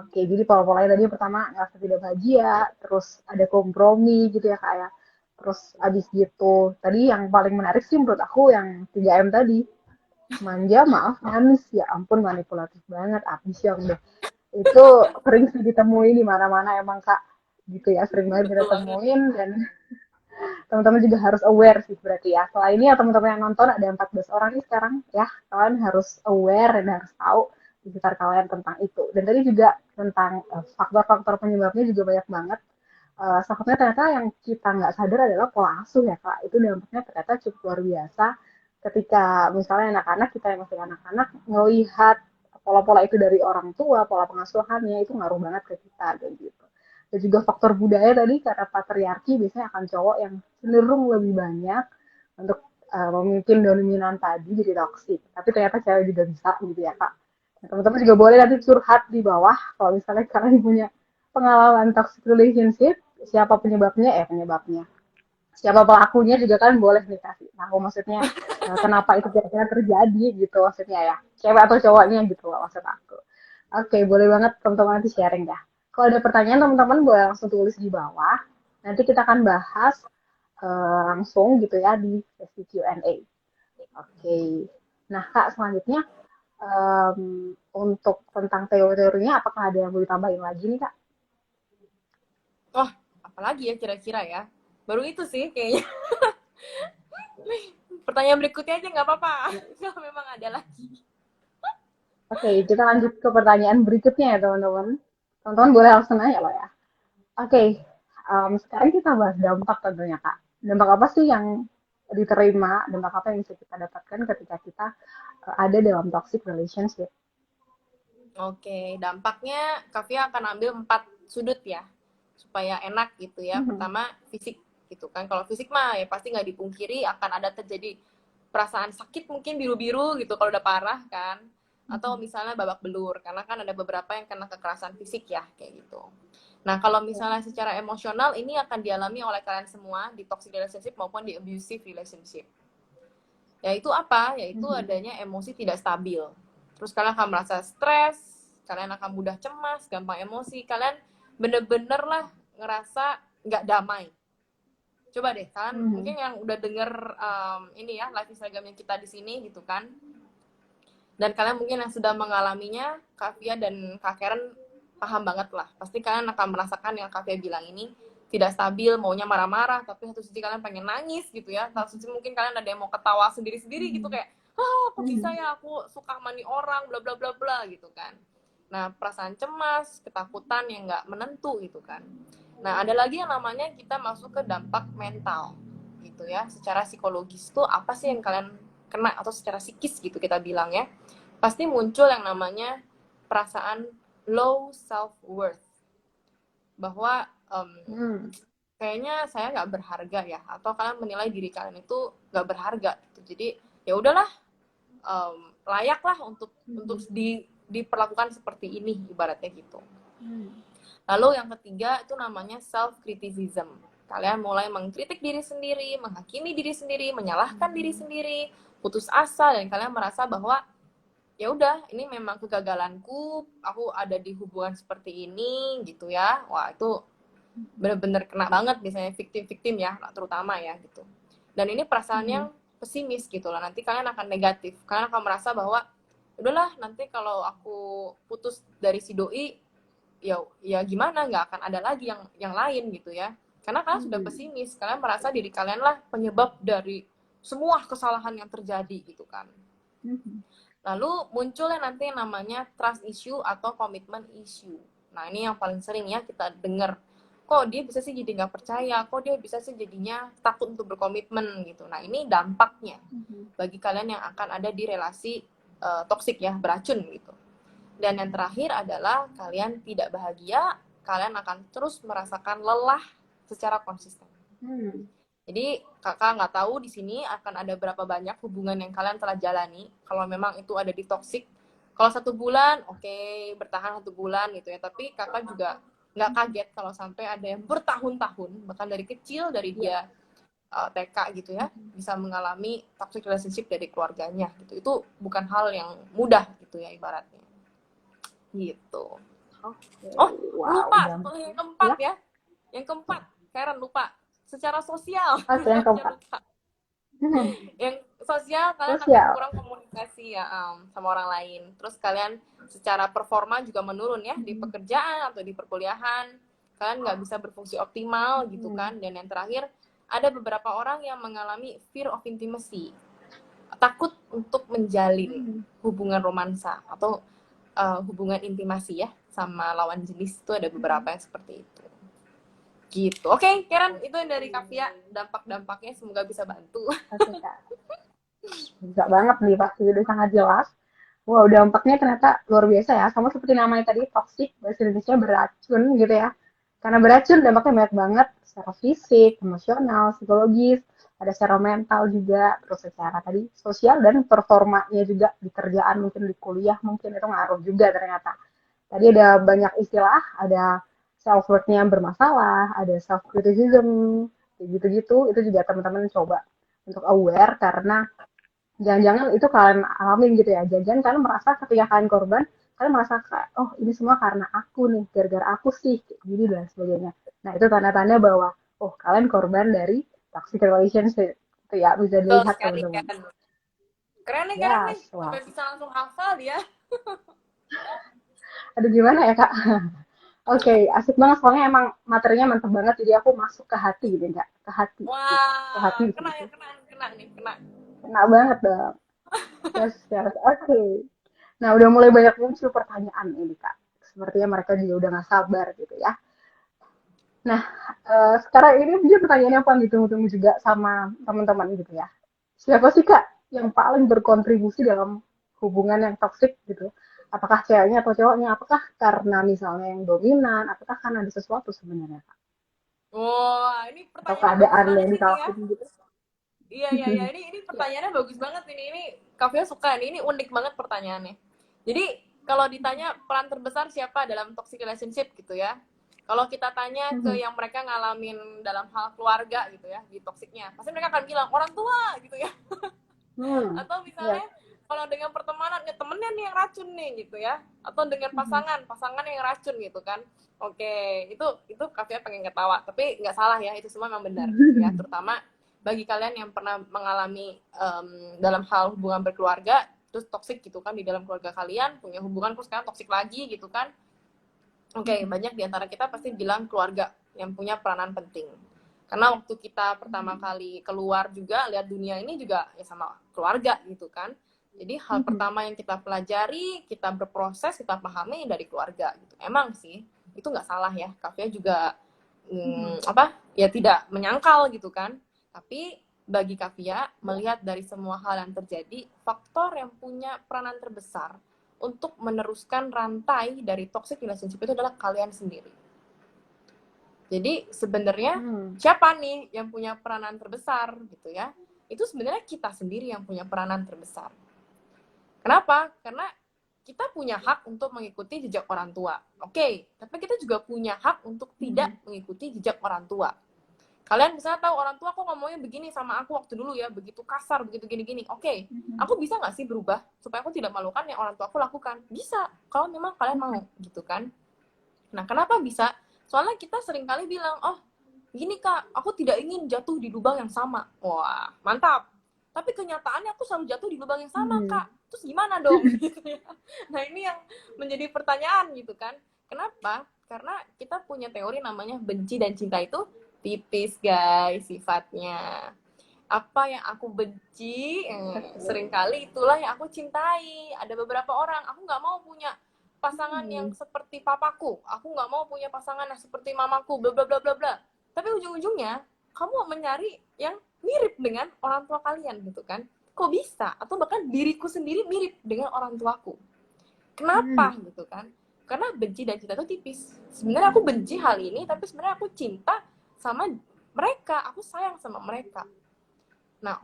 Oke, jadi pola-polanya tadi pertama ngerasa tidak bahagia, terus ada kompromi gitu ya Kak ya. Terus abis gitu, tadi yang paling menarik sih menurut aku yang 3M tadi. Manja, maaf, manis. Ya ampun, manipulatif banget. Abis yang deh. Itu sering sih ditemuin di mana-mana emang Kak. Gitu ya, sering banget kita temuin. Dan teman-teman juga harus aware sih berarti ya. Setelah ini ya teman-teman yang nonton ada 14 orang nih sekarang ya. Kalian harus aware dan harus tahu di sekitar kalian tentang itu. Dan tadi juga tentang faktor-faktor penyebabnya juga banyak banget. Salah satunya ternyata yang kita nggak sadar adalah pola asuh ya Kak. Itu dampaknya ternyata cukup luar biasa ketika misalnya anak-anak, kita yang masih anak-anak melihat pola-pola itu dari orang tua, pola pengasuhannya itu ngaruh banget ke kita dan gitu. Dan juga faktor budaya tadi, karena patriarki biasanya akan cowok yang cenderung lebih banyak untuk memimpin dominan tadi jadi toksik. Tapi ternyata cewek juga bisa gitu ya Kak. Nah, teman-teman juga boleh nanti curhat di bawah kalau misalnya kalian punya pengalaman toxic relationship, siapa penyebabnya, siapa pelakunya juga kan boleh nih kasih tahu maksudnya kenapa itu kira-kira terjadi gitu maksudnya ya, cewek atau cowoknya gitu loh maksud aku. Oke, boleh banget teman-teman nanti sharing ya. Kalau ada pertanyaan teman-teman boleh langsung tulis di bawah, nanti kita akan bahas langsung gitu ya di sesi Q&A. Oke, nah Kak selanjutnya untuk tentang teori-teorinya apakah ada yang mau ditambahin lagi nih Kak? Oh, apalagi ya kira-kira ya? Baru itu sih kayaknya. Pertanyaan berikutnya aja nggak apa-apa. Kalau memang ada lagi. Oke, kita lanjut ke pertanyaan berikutnya ya teman-teman. Teman-teman boleh langsung nanya loh ya. Oke, sekarang kita bahas dampak tentunya Kak. Dampak apa sih yang diterima, dampak apa yang bisa kita dapatkan ketika kita ada dalam toxic relationship? Oke, dampaknya Kavia akan ambil 4 sudut ya, supaya enak gitu ya. Pertama, fisik gitu kan. Kalau fisik mah ya pasti nggak dipungkiri akan ada terjadi perasaan sakit mungkin biru-biru gitu kalau udah parah kan. Atau misalnya babak belur, karena kan ada beberapa yang kena kekerasan fisik ya, kayak gitu. Nah, kalau misalnya secara emosional, ini akan dialami oleh kalian semua di toxic relationship maupun di abusive relationship. Yaitu apa? Yaitu adanya emosi tidak stabil. Terus kalian akan merasa stres, kalian akan mudah cemas, gampang emosi, kalian bener-bener lah ngerasa nggak damai. Coba deh, kalian mungkin yang udah denger ini ya, live Instagramnya kita di sini gitu kan. Dan kalian mungkin yang sudah mengalaminya, Kak Fia dan Kak Karen paham banget lah. Pasti kalian akan merasakan yang Kak Fia bilang ini tidak stabil, maunya marah-marah, tapi satu sisi kalian pengen nangis gitu ya. Satu sisi mungkin kalian ada yang mau ketawa sendiri-sendiri gitu kayak, kok bisa ya aku suka mani orang, bla bla bla bla gitu kan. Nah, perasaan cemas, ketakutan yang nggak menentu gitu kan. Nah, ada lagi yang namanya kita masuk ke dampak mental gitu ya. Secara psikologis tuh apa sih yang kalian kena atau secara psikis gitu kita bilang ya. Pasti muncul yang namanya perasaan low self-worth. Bahwa kayaknya saya nggak berharga ya. Atau kalian menilai diri kalian itu nggak berharga gitu. Jadi ya udahlah, layaklah untuk diperlakukan seperti ini ibaratnya gitu. Lalu yang ketiga itu namanya self-criticism. Kalian mulai mengkritik diri sendiri, menghakimi diri sendiri, menyalahkan diri sendiri, putus asa, dan kalian merasa bahwa ya udah ini memang kegagalanku, aku ada di hubungan seperti ini gitu ya. Wah, itu bener-bener kena banget misalnya victim ya, terutama ya gitu. Dan ini perasaan yang pesimis gitu lah. Nanti kalian akan negatif. Kalian akan merasa bahwa udahlah nanti kalau aku putus dari si doi ya gimana, nggak akan ada lagi yang lain gitu ya. Karena kalian sudah pesimis, kalian merasa diri kalian lah penyebab dari semua kesalahan yang terjadi gitu kan. Lalu munculnya nanti yang namanya trust issue atau commitment issue. Nah, ini yang paling sering ya kita dengar. Kok dia bisa sih jadi nggak percaya, kok dia bisa sih jadinya takut untuk berkomitmen gitu. Nah, ini dampaknya bagi kalian yang akan ada di relasi toksik ya, beracun gitu. Dan yang terakhir adalah kalian tidak bahagia, kalian akan terus merasakan lelah secara konsisten. Jadi kakak nggak tahu di sini akan ada berapa banyak hubungan yang kalian telah jalani. Kalau memang itu ada di toxic, kalau 1 bulan, oke, bertahan 1 bulan gitu ya. Tapi kakak juga nggak kaget kalau sampai ada yang bertahun-tahun, bahkan dari kecil, dari dia TK gitu ya, bisa mengalami toxic relationship dari keluarganya gitu. Itu bukan hal yang mudah gitu ya ibaratnya. Gitu. Oh, lupa yang keempat ya. Yang keempat, Karen lupa. Secara sosial. Yang keempat. Yang sosial, kalian akan kurang komunikasi ya sama orang lain. Terus kalian secara performa juga menurun ya di pekerjaan atau di perkuliahan. Kalian nggak bisa berfungsi optimal gitu kan. Dan yang terakhir, ada beberapa orang yang mengalami fear of intimacy. Takut untuk menjalin hubungan romansa atau hubungan intimasi ya sama lawan jenis. Itu ada beberapa yang seperti itu. Gitu. Oke, Karen, itu yang dari Kak Fia, dampak-dampaknya semoga bisa bantu. Bisa banget nih, pasti udah sangat jelas. Wow, dampaknya ternyata luar biasa ya. Sama seperti namanya tadi, toxic, bahasa Indonesia beracun gitu ya. Karena beracun dampaknya banyak banget, secara fisik, emosional, psikologis, ada secara mental juga, terus secara tadi sosial dan performanya juga di kerjaan, mungkin di kuliah, mungkin itu ngaruh juga ternyata. Tadi ada banyak istilah, ada self-worth-nya yang bermasalah, ada self-criticism, kayak gitu-gitu. Itu juga teman-teman coba untuk aware, karena jangan-jangan itu kalian alamin gitu ya. Jangan-jangan kalian merasa ketika kalian korban, kalian merasa kayak, oh ini semua karena aku nih, gara-gara aku sih, kayak gini dan sebagainya. Nah, itu tanda-tanda bahwa, oh kalian korban dari toxic relationship. Itu ya, bisa dilihat teman-teman. Keren nih, keren nih. Sampai bisa langsung hafal dia. Aduh, gimana ya, Kak? Oke, asik banget soalnya emang materinya mantep banget, jadi aku masuk ke hati gitu, Kak. Ke hati. Wah, ke hati, kena gitu. ya, kena. Kena banget dong. Yes. Oke. Nah, udah mulai banyak muncul pertanyaan ini, Kak. Sepertinya mereka juga udah gak sabar gitu ya. Nah, sekarang ini dia pertanyaan yang paling ditunggu-tunggu juga sama teman-teman gitu ya. Siapa sih, Kak, yang paling berkontribusi dalam hubungan yang toksik gitu? Apakah ceweknya atau cowoknya? Apakah karena misalnya yang dominan? Apakah karena ada sesuatu sebenarnya, Kak? Wah, ini Atau pertanyaannya bagus keadaan banget yang sih nih ya. disalahin gitu? Iya. Ini pertanyaannya bagus banget ini. Ini Kak Fia suka nih. Ini unik banget pertanyaannya. Jadi kalau ditanya peran terbesar siapa dalam toxic relationship gitu ya, Kalau kita tanya ke yang mereka ngalamin dalam hal keluarga gitu ya, di toksiknya, pasti mereka akan bilang orang tua gitu ya. Atau misalnya kalau dengan pertemanan, ya temennya nih yang racun nih gitu ya. Atau dengan pasangan yang racun gitu kan. Oke, itu Kavia pengen ketawa, tapi nggak salah ya, itu semua memang benar ya. Terutama bagi kalian yang pernah mengalami dalam hal hubungan berkeluarga, terus toksik gitu kan di dalam keluarga kalian, punya hubungan terus sekarang toksik lagi gitu kan. Oke, banyak di antara kita pasti bilang keluarga yang punya peranan penting. Karena waktu kita pertama kali keluar juga, lihat dunia ini juga ya sama keluarga gitu kan. Jadi hal pertama yang kita pelajari, kita berproses, kita pahami dari keluarga gitu. Emang sih, itu nggak salah ya. Kavia juga ya tidak menyangkal gitu kan. Tapi bagi Kavia, melihat dari semua hal yang terjadi, faktor yang punya peranan terbesar untuk meneruskan rantai dari toxic relationship itu adalah kalian sendiri. Jadi sebenarnya siapa nih yang punya peranan terbesar gitu ya? Itu sebenarnya kita sendiri yang punya peranan terbesar. Kenapa? Karena kita punya hak untuk mengikuti jejak orang tua. Oke, tapi kita juga punya hak untuk tidak mengikuti jejak orang tua. Kalian bisa tahu orang tua kok ngomongnya begini sama aku waktu dulu ya, begitu kasar, begitu gini-gini. Oke, aku bisa nggak sih berubah supaya aku tidak melakukan yang orang tua aku lakukan? Bisa, kalau memang kalian mau, gitu kan. Nah, kenapa bisa? Soalnya kita sering kali bilang, oh, gini kak, aku tidak ingin jatuh di lubang yang sama. Wah, mantap. Tapi kenyataannya aku selalu jatuh di lubang yang sama, kak. Terus gimana dong? Nah, ini yang menjadi pertanyaan gitu kan. Kenapa? Karena kita punya teori namanya benci dan cinta itu tipis guys sifatnya. Apa yang aku benci seringkali itulah yang aku cintai. Ada beberapa orang aku nggak mau punya pasangan yang seperti papaku, aku nggak mau punya pasangan yang seperti mamaku, bla bla bla bla bla. Tapi ujung-ujungnya kamu mencari yang mirip dengan orang tua kalian gitu kan. Kok bisa? Atau bahkan diriku sendiri mirip dengan orang tuaku. Kenapa gitu kan? Karena benci dan cinta itu tipis. Sebenarnya aku benci hal ini, tapi sebenarnya aku cinta sama mereka, aku sayang sama mereka. Nah,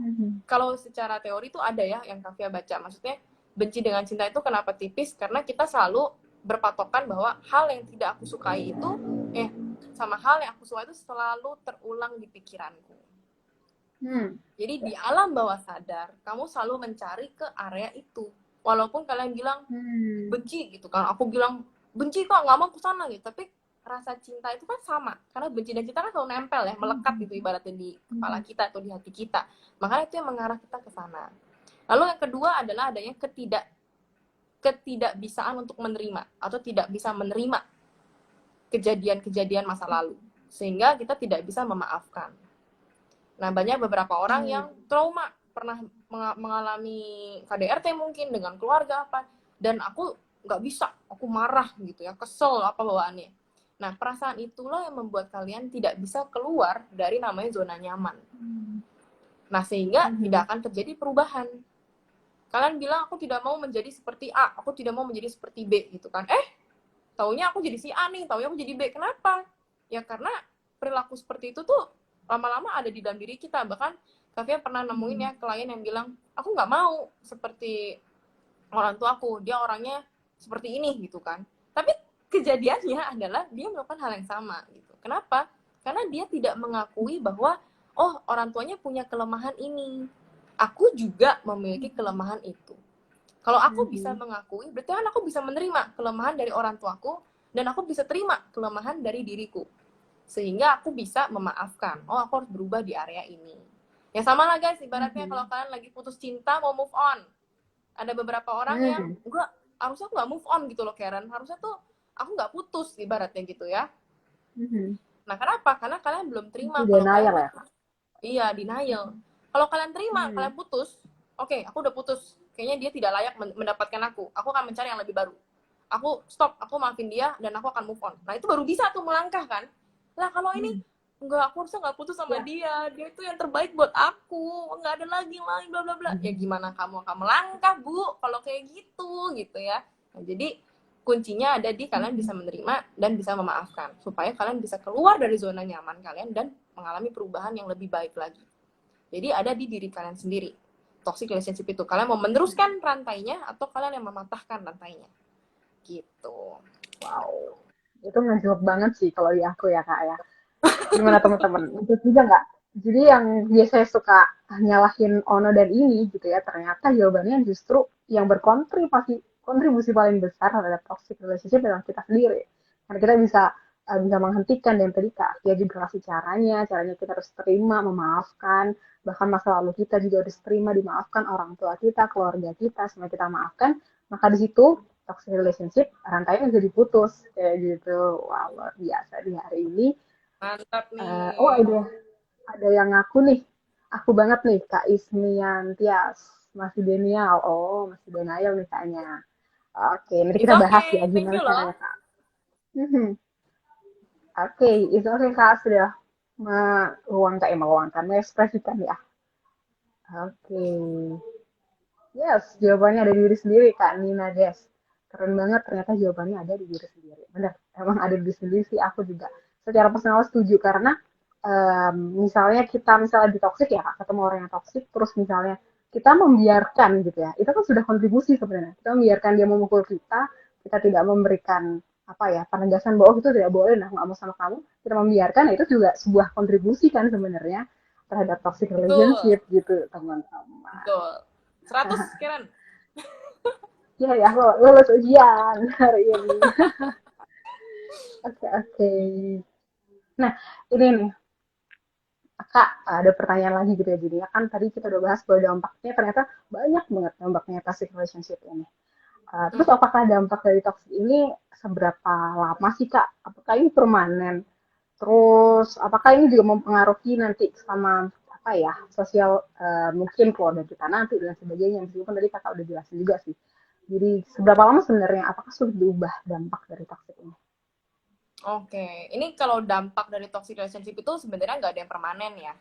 kalau secara teori itu ada ya yang Kavia baca, maksudnya benci dengan cinta itu kenapa tipis? Karena kita selalu berpatokan bahwa hal yang tidak aku sukai itu, sama hal yang aku suka itu selalu terulang di pikiranku. Jadi di alam bawah sadar, kamu selalu mencari ke area itu. Walaupun kalian bilang benci gitu kan, aku bilang benci kok, nggak mau ke sana gitu, tapi rasa cinta itu kan sama, karena benci dan cinta kan selalu nempel ya, melekat gitu ibaratnya di kepala kita atau di hati kita, makanya itu yang mengarah kita ke sana. Lalu yang kedua adalah adanya ketidakbisaan untuk menerima atau tidak bisa menerima kejadian-kejadian masa lalu, sehingga kita tidak bisa memaafkan. Nah, banyak beberapa orang yang trauma, pernah mengalami KDRT mungkin dengan keluarga apa, dan aku nggak bisa, aku marah gitu ya, kesel apa bawaannya. Nah, perasaan itulah yang membuat kalian tidak bisa keluar dari namanya zona nyaman. Nah, sehingga tidak akan terjadi perubahan. Kalian bilang, aku tidak mau menjadi seperti A, aku tidak mau menjadi seperti B, gitu kan. Taunya aku jadi si A nih, taunya aku jadi B. Kenapa? Ya karena perilaku seperti itu tuh lama-lama ada di dalam diri kita. Bahkan Kavia pernah nemuin ya klien yang bilang, aku nggak mau seperti orang tua aku, dia orangnya seperti ini, gitu kan. Tapi kejadiannya adalah dia melakukan hal yang sama gitu. Kenapa? Karena dia tidak mengakui bahwa oh, orang tuanya punya kelemahan ini. Aku juga memiliki kelemahan itu. Kalau aku bisa mengakui, berarti kan aku bisa menerima kelemahan dari orang tuaku dan aku bisa terima kelemahan dari diriku. Sehingga aku bisa memaafkan. Oh, aku harus berubah di area ini. Ya sama lah guys, ibaratnya kalau kalian lagi putus cinta mau move on. Ada beberapa orang yang harusnya aku nggak move on gitu loh Karen. Harusnya tuh aku nggak putus ibaratnya gitu ya. Nah, kenapa? Karena kalian belum terima. Denial ya? Iya, denial. Kalau kalian terima, kalian putus, oke, aku udah putus. Kayaknya dia tidak layak mendapatkan aku. Aku akan mencari yang lebih baru. Aku stop, aku maafin dia, dan aku akan move on. Nah, itu baru bisa tuh melangkah kan. Lah, kalau ini, enggak, aku harusnya nggak putus sama dia. Dia itu yang terbaik buat aku. Nggak ada lagi yang lain, bla bla bla. Ya gimana kamu akan melangkah, Bu? Kalau kayak gitu ya. Nah, jadi kuncinya ada di kalian bisa menerima dan bisa memaafkan supaya kalian bisa keluar dari zona nyaman kalian dan mengalami perubahan yang lebih baik lagi. Jadi ada di diri kalian sendiri. Toxic relationship itu kalian mau meneruskan rantainya atau kalian yang mematahkan rantainya. Gitu. Wow. Itu ngejawab banget sih kalau di aku ya kak ya. Gimana teman-teman? Itu juga nggak? Jadi yang biasanya suka nyalahin Ono dan ini gitu ya, ternyata jawabannya justru yang kontribusi paling besar terhadap toxic relationship adalah kita sendiri. Karena kita bisa menghentikan dan tadi Kak dia juga kasih caranya kita harus terima, memaafkan, bahkan masa lalu kita juga harus terima, dimaafkan orang tua kita, keluarga kita, semua kita maafkan, maka di situ toxic relationship rantainya bisa diputus kayak gitu. Wah, luar biasa di hari ini. Mantap Oh, nih. ada yang ngaku nih. Aku banget nih, Kak Ismian Tias. Masih denial. Oh, masih denial nih kayaknya. Oke, nanti It's kita bahas ya okay, thank gimana you caranya, loh. Kak. Mhm. Oke, itu oke Kak sudah meluangkan, mengekspresikan ya. Oke. Yes, jawabannya ada di diri sendiri, Kak Nina Des. Keren banget, ternyata jawabannya ada di diri sendiri. Benar, emang ada di diri sendiri sih, aku juga secara personal setuju, karena misalnya kita misalnya di toxic ya, Kak, ketemu orang yang toxic, terus misalnya kita membiarkan gitu ya, itu kan sudah kontribusi sebenarnya. Kita membiarkan dia memukul kita tidak memberikan apa ya penegasan bahwa itu tidak boleh, nah nggak mau sama kamu, kita membiarkan, nah, itu juga sebuah kontribusi kan sebenarnya terhadap toxic Betul, relationship gitu, teman-teman. betul. 100 Karen. Ya, ya, lulus ujian hari ini. Oke, oke. Nah, ini nih, Kak, ada pertanyaan lagi gitu ya. Jadinya kan tadi kita udah bahas bahwa dampaknya ternyata banyak banget dampaknya toxic relationship ini. Terus Hmm. apakah dampak dari toxic ini seberapa lama sih, Kak? Apakah ini permanen? Terus apakah ini juga mempengaruhi nanti sama apa ya sosial mungkin keluarga kita nanti dan sebagainya meskipun tadi kakak udah jelasin juga sih. Jadi seberapa lama sebenarnya apakah sulit diubah dampak dari toxic ini? Oke, ini kalau dampak dari toxic relationship itu sebenarnya nggak ada yang permanen ya.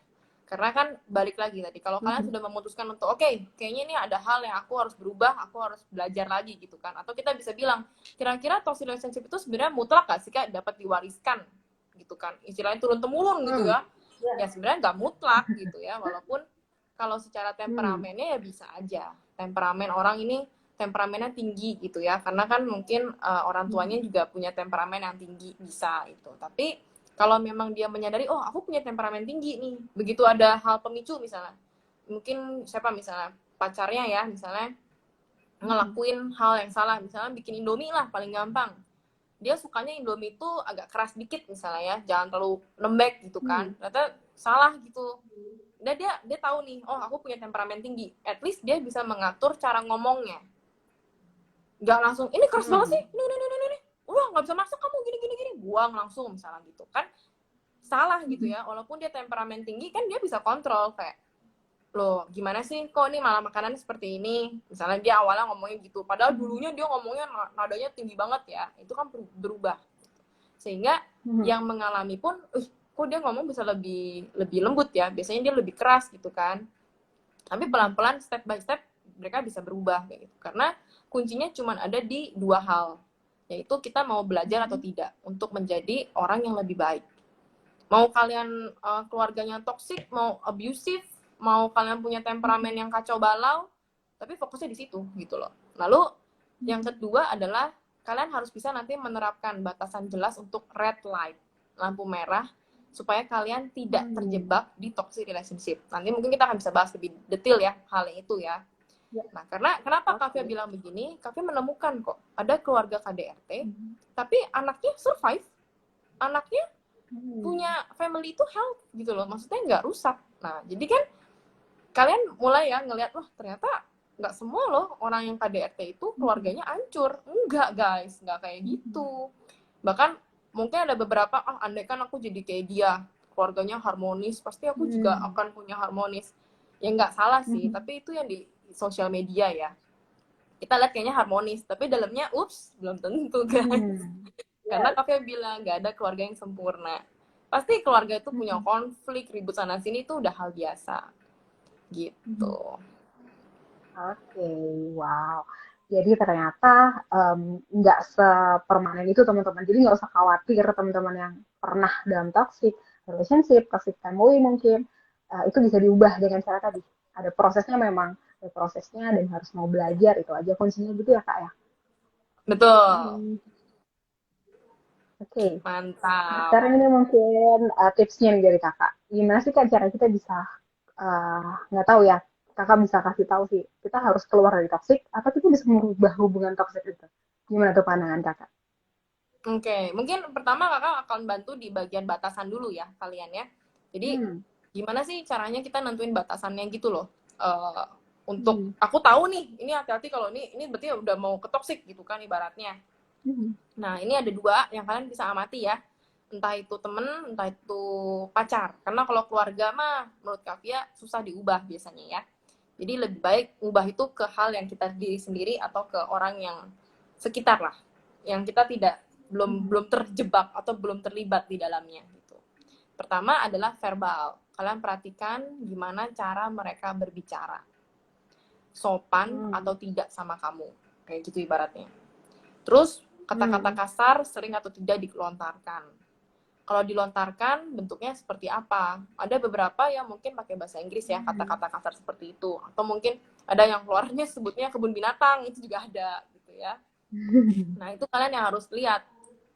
Karena kan balik lagi tadi, kalau kalian Mhm. sudah memutuskan untuk oke, kayaknya ini ada hal yang aku harus berubah, aku harus belajar lagi gitu kan. Atau kita bisa bilang, kira-kira toxic relationship itu sebenarnya mutlak gak sih Kak dapat diwariskan gitu kan. Istilahnya turun temurun gitu Hmm. ya. Ya sebenarnya nggak mutlak gitu ya, walaupun kalau secara Hmm. temperamennya ya bisa aja. Temperamen orang ini temperamennya tinggi gitu ya, karena kan mungkin orang tuanya juga punya temperamen yang tinggi, bisa itu. Tapi kalau memang dia menyadari, oh aku punya temperamen tinggi nih, begitu ada hal pemicu misalnya, mungkin siapa misalnya pacarnya ya misalnya ngelakuin hal yang salah, misalnya bikin Indomie lah paling gampang, dia sukanya Indomie itu agak keras dikit misalnya ya, jangan terlalu lembek gitu kan, Hmm. ternyata salah gitu. Dan dia tahu nih, oh aku punya temperamen tinggi, at least dia bisa mengatur cara ngomongnya, nggak langsung ini keras banget Hmm. sih, ini wah nggak bisa masak kamu gini buang langsung misalnya gitu kan, salah gitu Hmm. ya. Walaupun dia temperamen tinggi kan dia bisa kontrol kayak, loh gimana sih kok ini malah makanan seperti ini, misalnya dia awalnya ngomongnya gitu padahal dulunya dia ngomongnya nadanya tinggi banget ya, itu kan berubah sehingga Hmm. yang mengalami pun kok dia ngomong bisa lebih lebih lembut ya, biasanya dia lebih keras gitu kan. Tapi pelan-pelan step by step mereka bisa berubah kayak gitu. Karena kuncinya cuma ada di dua hal, yaitu kita mau belajar atau tidak untuk menjadi orang yang lebih baik. Mau kalian keluarganya toksik, mau abusive, mau kalian punya temperamen yang kacau balau, tapi fokusnya di situ gitu loh. Lalu yang kedua adalah kalian harus bisa nanti menerapkan batasan jelas untuk red light, lampu merah, supaya kalian tidak Hmm. terjebak di toxic relationship. Nanti mungkin kita akan bisa bahas lebih detail ya hal itu ya. Ya, Nah, karena kenapa Kavia oke. bilang begini? Kavia menemukan kok ada keluarga KDRT, Hmm. tapi anaknya survive, anaknya Hmm. punya family itu health gitu loh, maksudnya nggak rusak. Nah, jadi kan kalian mulai ya ngelihat, wah ternyata nggak semua loh orang yang KDRT itu Hmm. keluarganya hancur. Enggak guys, nggak kayak gitu. Bahkan mungkin ada beberapa, andai kan aku jadi kayak dia, keluarganya harmonis, pasti aku juga Hmm. akan punya harmonis. Ya nggak salah sih, Hmm. tapi itu yang di sosial media ya. Kita lihat kayaknya harmonis, tapi dalamnya, ups, belum tentu guys. Hmm. Karena Yes. kakek bilang nggak ada keluarga yang sempurna. Pasti keluarga itu punya Hmm. konflik, ribut sana sini itu udah hal biasa Hmm. gitu. Oke, wow. Jadi ternyata nggak sepermanen itu teman-teman. Jadi nggak usah khawatir teman-teman yang pernah dalam toxic relationship, toxic family mungkin itu bisa diubah dengan cara tadi. Ada prosesnya memang, ada prosesnya dan harus mau belajar itu aja kuncinya gitu ya kak ya. Betul. Hmm. Oke. Nah, Mantap. sekarang ini mungkin tipsnya nih dari kakak. Gimana sih kak cara kita bisa, nggak tahu ya, kakak bisa kasih tahu sih, kita harus keluar dari toxic, apa kita bisa merubah hubungan toxic itu? Gimana tuh pandangan kakak? Oke, mungkin pertama kakak akan bantu di bagian batasan dulu ya kalian ya. Jadi Hmm. gimana sih caranya kita nentuin batasannya gitu loh. Eh, untuk Hmm. aku tahu nih, ini hati-hati kalau ini berarti udah mau ke toxic gitu kan ibaratnya. Hmm. Nah ini ada dua yang kalian bisa amati ya. Entah itu temen, entah itu pacar. Karena kalau keluarga mah menurut Kavia susah diubah biasanya ya. Jadi lebih baik ubah itu ke hal yang kita diri sendiri atau ke orang yang sekitar lah. Yang kita tidak belum Hmm. belum terjebak atau belum terlibat di dalamnya gitu. Pertama adalah verbal. Kalian perhatikan gimana cara mereka berbicara. Sopan Hmm. atau tidak sama kamu. Kayak gitu ibaratnya. Terus kata-kata Hmm. kasar sering atau tidak dilontarkan. Kalau dilontarkan bentuknya seperti apa? Ada beberapa yang mungkin pakai bahasa Inggris ya, kata-kata kasar seperti itu. Atau mungkin ada yang keluarnya sebutnya kebun binatang, itu juga ada gitu ya. Nah, itu kalian yang harus lihat.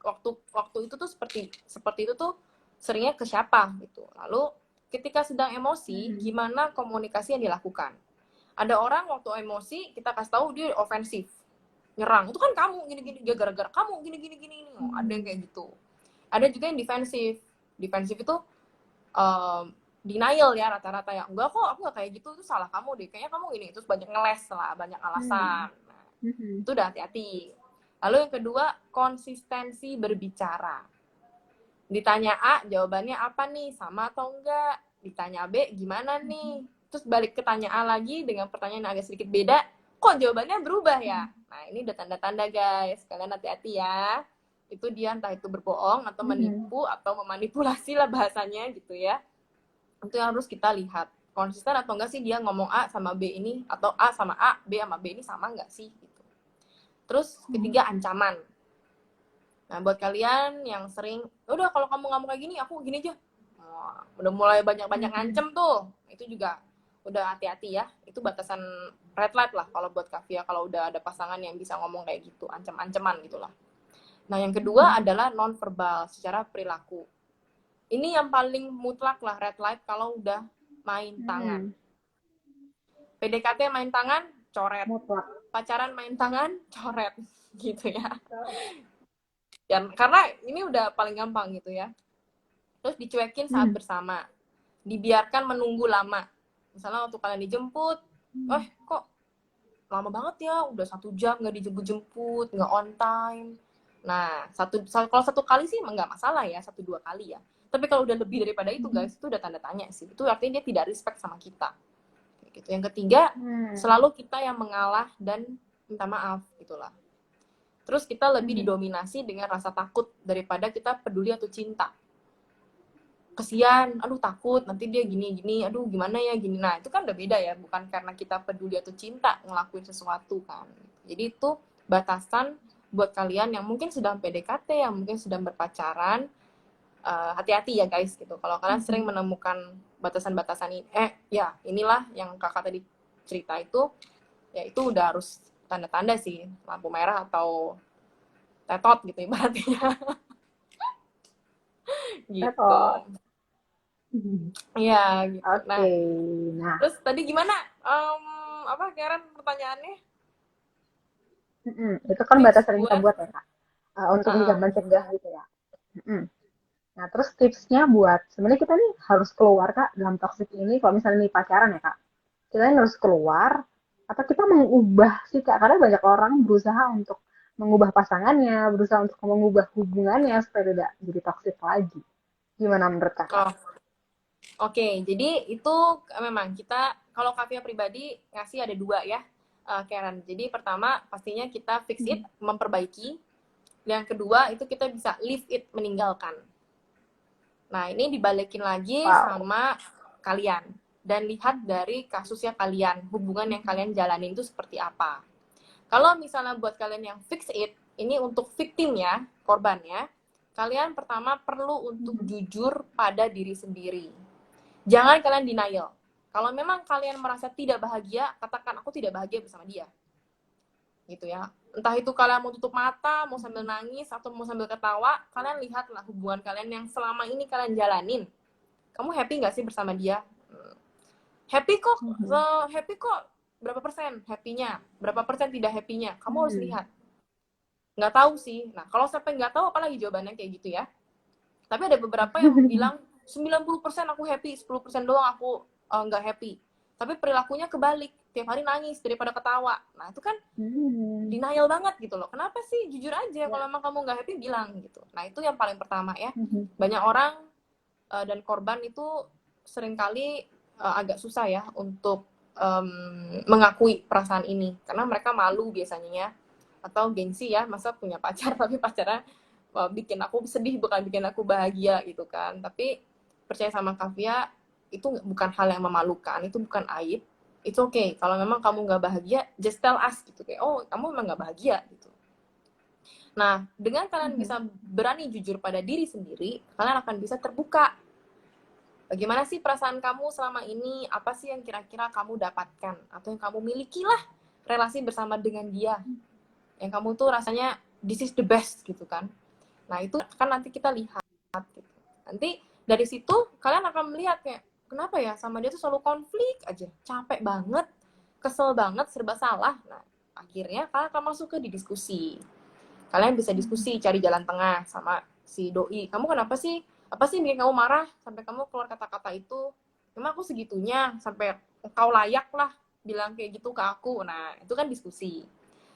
Waktu itu tuh seperti itu tuh seringnya ke siapa gitu. Lalu ketika sedang emosi, Hmm. gimana komunikasi yang dilakukan? Ada orang waktu emosi kita kasih tahu dia ofensif, nyerang. Itu kan kamu gini-gini, dia gara-gara kamu gini-gini. Oh, ada yang kayak gitu. Ada juga yang defensif. Defensif itu denial ya rata-rata ya. Enggak kok, aku nggak kayak gitu, itu salah kamu deh. Kayaknya kamu ini. Terus banyak ngeles lah, banyak Hmm. alasan. Nah, Hmm. itu udah hati-hati. Lalu yang kedua, konsistensi berbicara. Ditanya A, jawabannya apa nih? Sama atau enggak? Ditanya B, gimana nih? Terus balik ke tanya A lagi dengan pertanyaan yang agak sedikit beda, kok jawabannya berubah ya? Nah, ini udah tanda-tanda guys. Kalian hati-hati ya. Itu dia entah itu berbohong atau Hmm. menipu atau memanipulasi lah bahasanya gitu ya. Itu yang harus kita lihat. Konsisten atau enggak sih dia ngomong A sama B ini, atau A sama A, B sama B ini sama enggak sih? Gitu. Terus ketiga, ancaman. Nah, buat kalian yang sering, udah kalau kamu nggak mau kayak gini, aku gini aja. Wah, udah mulai banyak-banyak Hmm. ngancem tuh. Itu juga udah hati-hati ya. Itu batasan red light lah kalau buat Kavia kalau udah ada pasangan yang bisa ngomong kayak gitu, ancam-ancaman gitulah. Nah, yang kedua adalah non-verbal secara perilaku. Ini yang paling mutlak lah red light kalau udah main tangan. Hmm. PDKT main tangan, coret. Mutlak. Pacaran main tangan, coret. Gitu ya. Karena ini udah paling gampang gitu ya. Terus dicuekin saat Hmm. bersama. Dibiarkan menunggu lama. Misalnya waktu kalian dijemput, kok lama banget ya, udah 1 jam nggak dijemput-jemput, nggak on time. Nah, kalau 1 kali sih emang nggak masalah ya, 1-2 kali ya. Tapi kalau udah lebih daripada itu guys, itu udah tanda tanya sih. Itu artinya dia tidak respect sama kita. Gitu. Yang ketiga, Hmm. selalu kita yang mengalah dan minta maaf gitulah. Terus kita lebih Hmm. didominasi dengan rasa takut daripada kita peduli atau cinta. Kesian, aduh takut nanti dia gini-gini, aduh gimana ya gini. Nah itu kan udah beda ya, bukan karena kita peduli atau cinta ngelakuin sesuatu kan. Jadi itu batasan buat kalian yang mungkin sedang PDKT, yang mungkin sedang berpacaran, hati-hati ya guys gitu. Kalau kalian sering menemukan batasan-batasan ini, ya inilah yang kakak tadi cerita itu, ya itu udah harus tanda-tanda sih, lampu merah atau tetot gitu ibaratnya. Gitu. Tetot. Hmm. Iya gitu. Nah, Oke. Nah, terus tadi gimana? Apa Karen pertanyaannya? itu kan Tips batasan yang kita buat buat ya kak, untuk uh, mencegah gitu ya. Mm. Nah, terus tipsnya buat sebenarnya kita nih harus keluar kak dalam toxic ini. Kalau misalnya nih pacaran ya kak, kita ini harus keluar atau kita mengubah sih kak? Karena banyak orang berusaha untuk mengubah pasangannya, berusaha untuk mengubah hubungannya supaya tidak jadi toxic lagi. Gimana menurut kakak? oh, oke. Jadi itu memang kita kalau Kavia pribadi ngasih ada dua ya, Karen. Jadi pertama pastinya kita fix it, memperbaiki. Yang kedua itu kita bisa leave it, meninggalkan. Nah, ini dibalikin lagi Wow. sama kalian. Dan lihat dari kasusnya kalian, hubungan yang kalian jalanin itu seperti apa. Kalau misalnya buat kalian yang fix it, ini untuk victimnya, korbannya, kalian pertama perlu untuk jujur pada diri sendiri. Jangan kalian denial. Kalau memang kalian merasa tidak bahagia, katakan aku tidak bahagia bersama dia. gitu ya. Entah itu kalian mau tutup mata, mau sambil nangis, atau mau sambil ketawa, kalian lihatlah hubungan kalian yang selama ini kalian jalanin. Kamu happy nggak sih bersama dia? Happy kok, happy kok. Berapa persen happy-nya? Berapa persen tidak happy-nya? Kamu harus lihat. Nggak tahu sih. Nah, kalau sampai nggak tahu, apalagi jawabannya kayak gitu ya. Tapi ada beberapa yang bilang 90% aku happy, 10% doang aku nggak happy. Tapi perilakunya kebalik, tiap hari nangis daripada ketawa. Nah itu kan denial banget gitu loh. Kenapa sih? Jujur aja, kalau emang kamu nggak happy bilang gitu. Nah itu yang paling pertama ya. Banyak orang dan korban itu seringkali agak susah ya untuk mengakui perasaan ini. Karena mereka malu biasanya ya. Atau gengsi ya, masa punya pacar tapi pacarnya bikin aku sedih, bukan bikin aku bahagia gitu kan. Tapi percaya sama Kavia, itu bukan hal yang memalukan, itu bukan aib. It's okay, kalau memang kamu nggak bahagia, just tell us gitu, kayak oh kamu memang nggak bahagia gitu. Nah, dengan kalian bisa berani jujur pada diri sendiri, kalian akan bisa terbuka. Bagaimana sih perasaan kamu selama ini? Apa sih yang kira-kira kamu dapatkan atau yang kamu miliki lah relasi bersama dengan dia? Yang kamu tuh rasanya this is the best gitu kan? Nah itu kan nanti kita lihat gitu. Nanti dari situ kalian akan melihat kayak kenapa ya sama dia tuh selalu konflik aja, capek banget, kesel banget, serba salah. Nah akhirnya kalian akan masuk ke diskusi. Kalian bisa diskusi, cari jalan tengah sama si doi. Kamu kenapa sih? Apa sih bikin kamu marah sampai kamu keluar kata-kata itu? Emang aku segitunya sampai engkau layak lah bilang kayak gitu ke aku. Nah itu kan diskusi.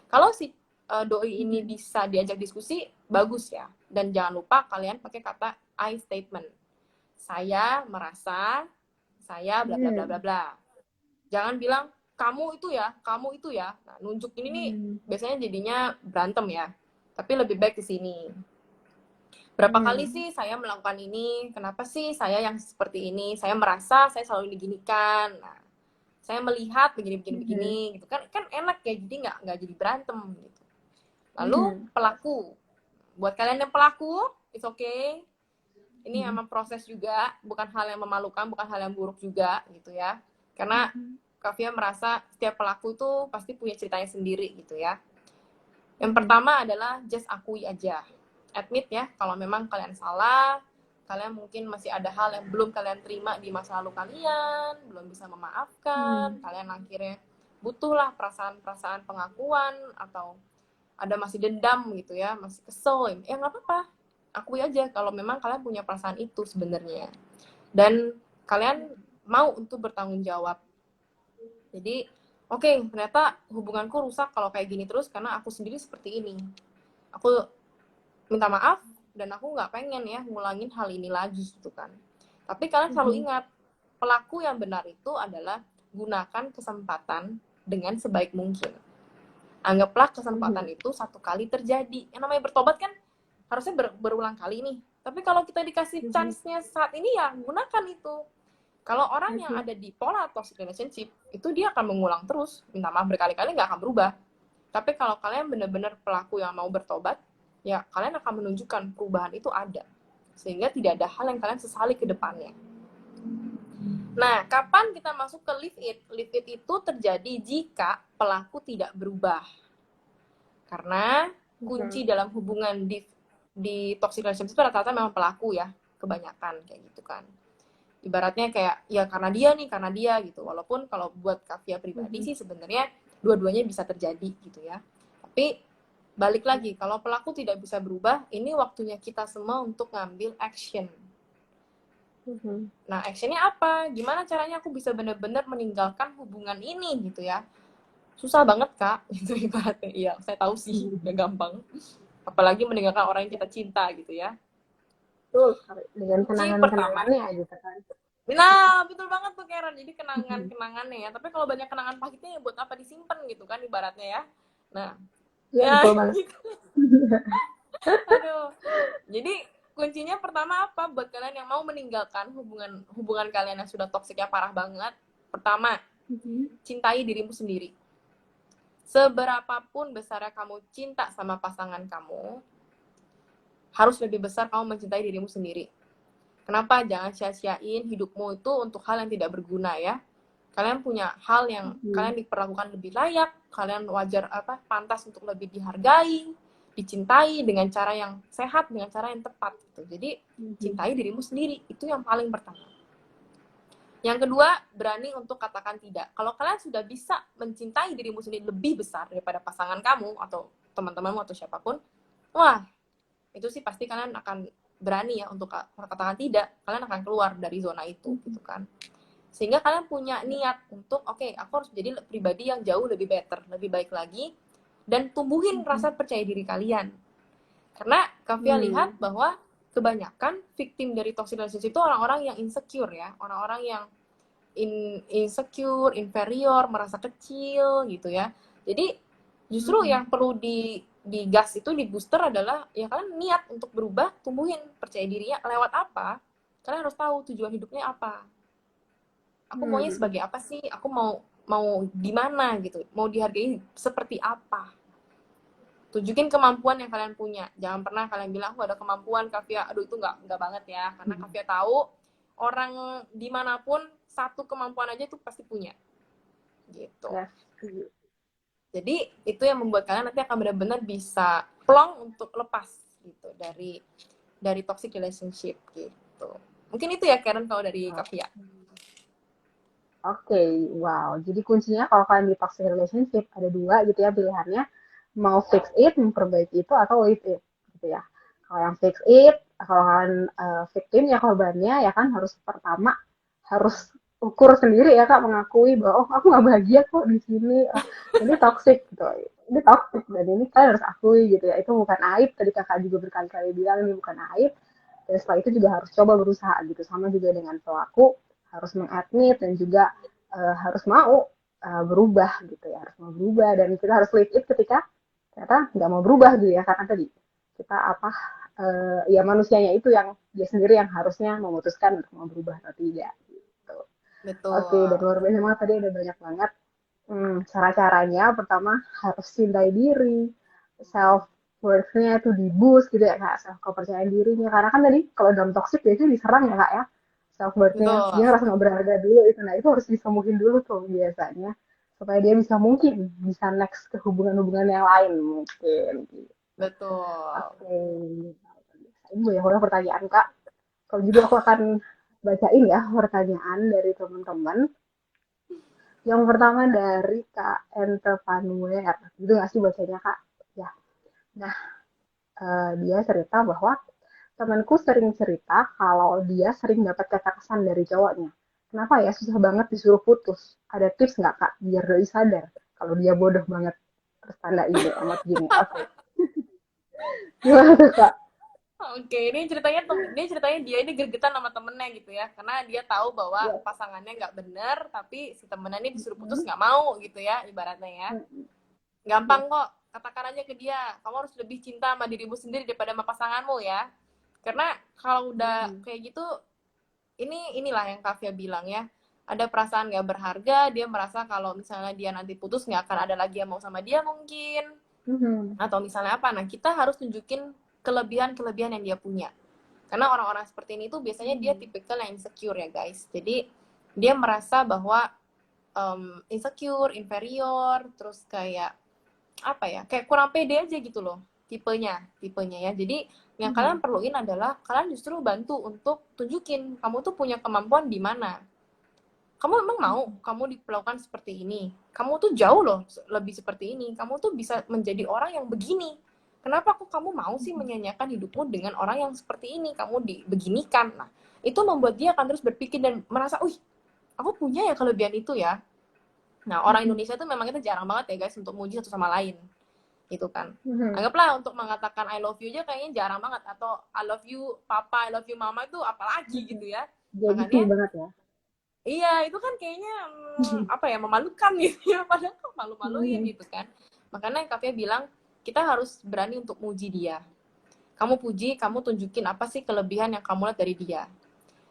Kalau si doi ini bisa diajak diskusi, bagus ya. Dan jangan lupa kalian pakai kata I statement. Saya merasa, saya bla bla bla bla bla. Jangan bilang kamu itu ya, kamu itu ya. Nah, nunjuk ini nih biasanya jadinya berantem ya. Tapi lebih baik di sini. Berapa kali sih saya melakukan ini? Kenapa sih saya yang seperti ini? Saya merasa saya selalu diginikan. Nah, saya melihat begini gitu kan enak ya, jadi nggak jadi berantem gitu. Lalu pelaku, buat kalian yang pelaku, it's okay. Ini emang proses juga, bukan hal yang memalukan, bukan hal yang buruk juga gitu ya. Karena Kavia merasa setiap pelaku itu pasti punya ceritanya sendiri gitu ya. Yang pertama adalah just akui aja. Admit ya, kalau memang kalian salah, kalian mungkin masih ada hal yang belum kalian terima di masa lalu kalian, belum bisa memaafkan, kalian akhirnya butuhlah perasaan-perasaan pengakuan, atau ada masih dendam gitu ya, masih kesel, ya nggak apa-apa, akui aja kalau memang kalian punya perasaan itu sebenarnya. Dan kalian mau untuk bertanggung jawab. Jadi, oke, ternyata hubunganku rusak kalau kayak gini terus karena aku sendiri seperti ini. Aku minta maaf dan aku nggak pengen ya ngulangin hal ini lagi gitu kan. Tapi kalian selalu ingat, pelaku yang benar itu adalah gunakan kesempatan dengan sebaik mungkin. Anggaplah kesempatan itu satu kali terjadi. Yang namanya bertobat kan harusnya berulang kali nih. Tapi kalau kita dikasih chance-nya saat ini ya gunakan itu. Kalau orang yang ada di pola toxic relationship, itu dia akan mengulang terus. Minta maaf berkali-kali nggak akan berubah. Tapi kalau kalian benar-benar pelaku yang mau bertobat, ya kalian akan menunjukkan perubahan itu ada. Sehingga tidak ada hal yang kalian sesali ke depannya. Nah, kapan kita masuk ke leave it? Leave it itu terjadi jika pelaku tidak berubah. Karena kunci dalam hubungan di toxic relationship itu rata-rata memang pelaku ya, kebanyakan kayak gitu kan. Ibaratnya kayak ya karena dia gitu. Walaupun kalau buat Kavia pribadi sih sebenarnya dua-duanya bisa terjadi gitu ya. Tapi balik lagi, kalau pelaku tidak bisa berubah, ini waktunya kita semua untuk ngambil action. Nah, actionnya apa? Gimana caranya aku bisa benar-benar meninggalkan hubungan ini gitu ya? Susah banget, Kak. Gitu ibaratnya. Iya, saya tahu sih, gak gampang. Apalagi meninggalkan orang yang kita cinta gitu ya. Betul, dengan kenangan-kenangannya gitu kan. Nah, betul banget tuh Karen. Jadi kenangan-kenangannya ya. Tapi kalau banyak kenangan pahitnya ya buat apa disimpan gitu kan ibaratnya ya. Nah, ya betul banget. Gitu. Aduh. Jadi kuncinya pertama apa buat kalian yang mau meninggalkan hubungan kalian yang sudah toksiknya parah banget? Pertama, cintai dirimu sendiri. Seberapapun besarnya kamu cinta sama pasangan kamu, harus lebih besar kamu mencintai dirimu sendiri. Kenapa? Jangan sia-siain hidupmu itu untuk hal yang tidak berguna ya. Kalian punya hal yang kalian diperlakukan lebih layak, kalian wajar pantas untuk lebih dihargai, dicintai dengan cara yang sehat, dengan cara yang tepat gitu. Jadi cintai dirimu sendiri, itu yang paling pertama. Yang kedua, berani untuk katakan tidak. Kalau kalian sudah bisa mencintai dirimu sendiri lebih besar daripada pasangan kamu atau teman-temanmu atau siapapun, wah, itu sih pasti kalian akan berani ya untuk katakan tidak. Kalian akan keluar dari zona itu gitu kan. Sehingga kalian punya niat untuk, oke, aku harus jadi pribadi yang jauh lebih better, lebih baik lagi, dan tumbuhin rasa percaya diri kalian. Karena Kavia lihat bahwa kebanyakan victim dari toxic relationship itu orang-orang yang insecure ya, orang-orang yang insecure, inferior, merasa kecil gitu ya. Jadi justru yang perlu digas itu, di booster adalah ya kalian niat untuk berubah, tumbuhin percaya dirinya lewat apa? Kalian harus tahu tujuan hidupnya apa. Aku maunya sebagai apa sih? Aku mau di mana gitu? Mau dihargai seperti apa? Tunjukin kemampuan yang kalian punya. Jangan pernah kalian bilang aku ada kemampuan, Kavia. Aduh, itu nggak banget ya. Karena Kavia tahu orang dimanapun satu kemampuan aja itu pasti punya. Gitu. Jadi itu yang membuat kalian nanti akan benar-benar bisa plong untuk lepas gitu dari toxic relationship gitu. Mungkin itu ya Karen kalau dari Kavia. Oke, wow. Jadi kuncinya kalau kalian di toxic relationship ada dua gitu ya pilihannya. Mau fix it, memperbaiki itu, atau leave it gitu ya. Kalau yang fix it, kalau kalian victim ya korbannya ya kan pertama harus ukur sendiri ya Kak, mengakui bahwa oh aku nggak bahagia kok di sini. Ini toxic gitu. Ini toxic dan ini kalian harus akui gitu ya. Itu bukan aib, tadi Kakak juga berkali-kali bilang ini bukan aib. Dan setelah itu juga harus coba berusaha gitu. Sama juga dengan pelaku, harus mengadmit dan juga harus mau berubah gitu ya, harus mau berubah, dan kita harus leave it ketika ternyata nggak mau berubah gitu ya, karena tadi kita ya manusianya itu yang dia sendiri yang harusnya memutuskan untuk mau berubah atau tidak gitu. Betul. Oke, dan luar biasa banget tadi ada banyak banget cara-caranya. Pertama harus cintai diri, self worth-nya itu di boost gitu ya Kak, self kepercayaan dirinya, karena kan tadi kalau dalam toxic biasanya diserang ya Kak ya, self worth-nya dia ngerasa nggak berharga dulu itu. Nah itu harus disembuhin dulu tuh biasanya supaya dia bisa next ke hubungan-hubungan yang lain mungkin. Betul. Oke, ini banyak banget pertanyaan Kak. Kalau gitu aku akan bacain ya pertanyaan dari teman-teman. Yang pertama dari Kak Entrepreneur, gitu nggak sih bacanya Kak? Ya. Nah, dia cerita bahwa temanku sering cerita kalau dia sering dapat kekerasan dari cowoknya. Kenapa ya susah banget disuruh putus? Ada tips nggak Kak biar doi sadar kalau dia bodoh banget? Terus tanda ide amat gini. Oke. Gimana tuh Kak? Oke, ini ceritanya dia ini gergetan sama temennya gitu ya, karena dia tahu bahwa pasangannya nggak bener, tapi si temennya ini disuruh putus nggak mau gitu ya, ibaratnya ya. Gampang kok, katakan aja ke dia, kamu harus lebih cinta sama dirimu sendiri daripada sama pasanganmu ya. Karena kalau udah kayak gitu, inilah yang Kavia bilang ya, ada perasaan nggak berharga, dia merasa kalau misalnya dia nanti putus nggak akan ada lagi yang mau sama dia mungkin, atau misalnya apa. Nah, kita harus tunjukin kelebihan-kelebihan yang dia punya. Karena orang-orang seperti ini tuh biasanya dia tipikal yang insecure ya guys. Jadi dia merasa bahwa insecure, inferior, terus kayak apa ya, kayak kurang pede aja gitu loh tipenya ya. Jadi yang kalian perluin adalah kalian justru bantu untuk tunjukin kamu tuh punya kemampuan di mana. Kamu emang mau kamu diperlakukan seperti ini, kamu tuh jauh loh lebih seperti ini, kamu tuh bisa menjadi orang yang begini. Kenapa kok kamu mau sih menyanyiakan hidupmu dengan orang yang seperti ini, kamu dibeginikan. Nah itu membuat dia akan terus berpikir dan merasa, aku punya ya kelebihan itu ya. Nah orang Indonesia tuh memang kita jarang banget ya guys untuk muji satu sama lain gitu kan. Anggaplah untuk mengatakan I love you aja kayaknya jarang banget, atau I love you papa, I love you mama itu apalagi gitu ya. Makanya banget ya. Iya, itu kan kayaknya apa ya, memalukan gitu ya, padahal kok malu-maluin gitu kan. Makanya Kavia bilang kita harus berani untuk muji dia. Kamu puji, kamu tunjukin apa sih kelebihan yang kamu lihat dari dia.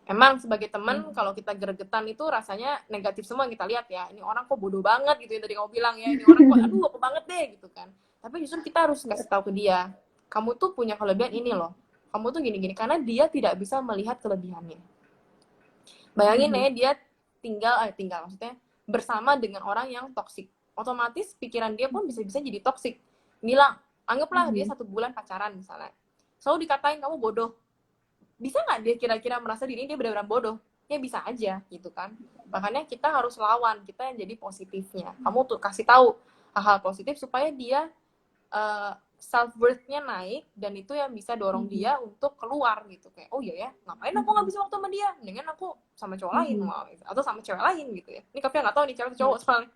Emang sebagai teman kalau kita gregetan itu rasanya negatif semua yang kita lihat ya. Ini orang kok bodoh banget gitu ya, tadi kamu bilang ya. Ini orang kok aduh apa banget deh gitu kan. Tapi justru kita harus kasih tahu ke dia, kamu tuh punya kelebihan ini loh. Kamu tuh gini-gini, karena dia tidak bisa melihat kelebihannya. Bayangin ya, dia tinggal maksudnya bersama dengan orang yang toksik. Otomatis pikiran dia pun bisa-bisa jadi toksik. Bilang, anggaplah dia 1 bulan pacaran misalnya. Selalu dikatain kamu bodoh. Bisa nggak dia kira-kira merasa diri dia benar-benar bodoh? Ya bisa aja gitu kan. Makanya kita harus lawan, kita yang jadi positifnya. Kamu tuh kasih tahu hal-hal positif supaya dia self worth-nya naik, dan itu yang bisa dorong dia untuk keluar gitu, kayak oh iya ya, ngapain aku nggak bisa waktu sama dia, mendingan aku sama cowok lain atau sama cewek lain gitu ya. Ini Kavia nggak tahu nih cewek atau cowok soalnya.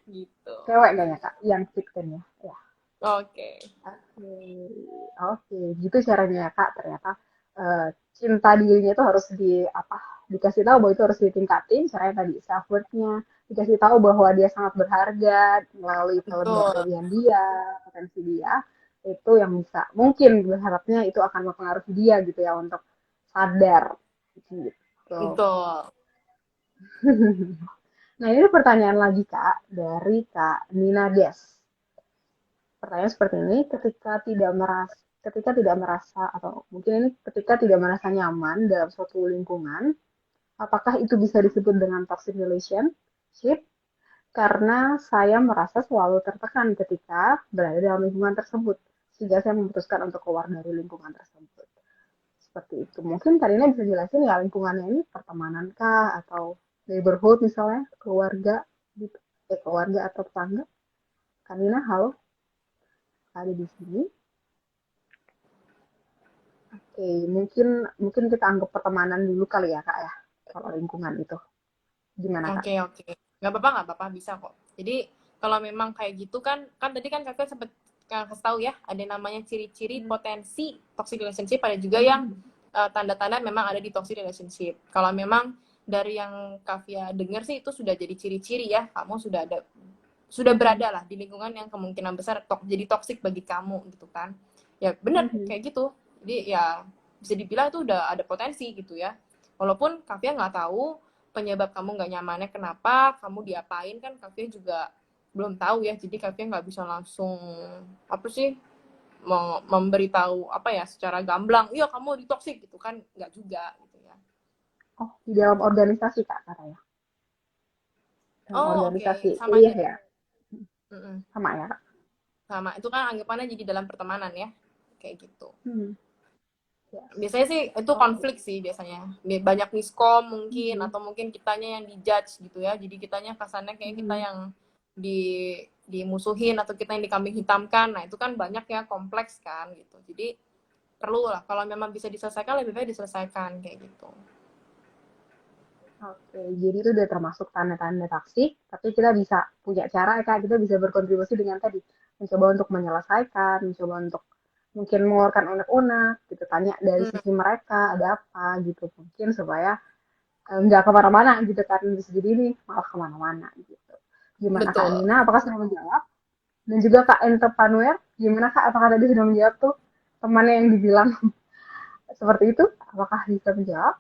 Gitu. Cewek kayaknya Kak yang victimnya ya. Oke. Oke, gitu caranya ya Kak. Ternyata cinta dirinya itu harus dikasih tahu bahwa itu harus ditingkatin. Caranya tadi self worth-nya, dikasih tahu bahwa dia sangat berharga melalui Betul. kelebihan dia, potensi dia. Itu yang bisa mungkin berharapnya itu akan mempengaruhi dia gitu ya untuk sadar gitu. Betul. Nah, ini pertanyaan lagi Kak dari Kak Nina Des. Pertanyaan seperti ini, ketika tidak merasa atau mungkin ini ketika tidak merasa nyaman dalam suatu lingkungan, apakah itu bisa disebut dengan toxic relationship? Karena saya merasa selalu tertekan ketika berada dalam lingkungan tersebut, sehingga saya memutuskan untuk keluar dari lingkungan tersebut. Seperti itu. Mungkin Karina bisa jelasin ya lingkungannya ini pertemanan kah atau neighborhood misalnya, keluarga gitu. Keluarga atau tetangga. Karina, halo, ada di sini. Oke, mungkin mungkin kita anggap pertemanan dulu kali ya Kak ya, kalau lingkungan itu. Gimana Kak? Oke. Nggak apa-apa, bisa kok. Jadi kalau memang kayak gitu kan tadi kan Kakak sempat kasih tahu ya, ada namanya ciri-ciri potensi toxic relationship, ada juga yang tanda-tanda memang ada di toxic relationship. Kalau memang dari yang Kavia dengar sih itu sudah jadi ciri-ciri ya, kamu sudah berada lah di lingkungan yang kemungkinan besar jadi toxic bagi kamu gitu kan. Ya benar kayak gitu. Jadi ya bisa dibilang itu udah ada potensi gitu ya. Walaupun Kavia nggak tahu penyebab kamu nggak nyamannya kenapa, kamu diapain, kan Kavia juga belum tahu ya. Jadi Kavia nggak bisa langsung apa sih memberitahu apa ya secara gamblang, iya kamu ditoksik gitu kan, nggak juga gitu ya. Oh, di dalam organisasi Kak katanya. Dalam Oh oke. organisasi Sama kuliah aja. ya, sama ya Kak. Sama itu kan anggapannya jadi dalam pertemanan ya, kayak gitu. Yes. Biasanya sih itu konflik sih biasanya, banyak miskom mungkin, atau mungkin kitanya yang dijudge gitu ya, jadi kitanya kesannya kayak kita yang dimusuhin atau kita yang dikambing hitamkan. Nah itu kan banyak ya, kompleks kan gitu. Jadi perlu lah kalau memang bisa diselesaikan, lebih baik diselesaikan kayak gitu. Oke, jadi itu udah termasuk tanda-tanda toksik, tapi kita bisa punya cara ya Kak, kita bisa berkontribusi dengan tadi, mencoba untuk menyelesaikan, mencoba untuk mungkin mengeluarkan unek-unek, gitu, tanya dari sisi mereka, ada apa, gitu, mungkin supaya nggak kemana-mana, gitu kan, bisa jadi ini malah kemana-mana, gitu. Gimana Kak Betul. Nina, apakah sudah menjawab? Dan juga Kak Entrepreneur, gimana Kak, apakah tadi sudah menjawab tuh temannya yang dibilang seperti itu, apakah bisa menjawab?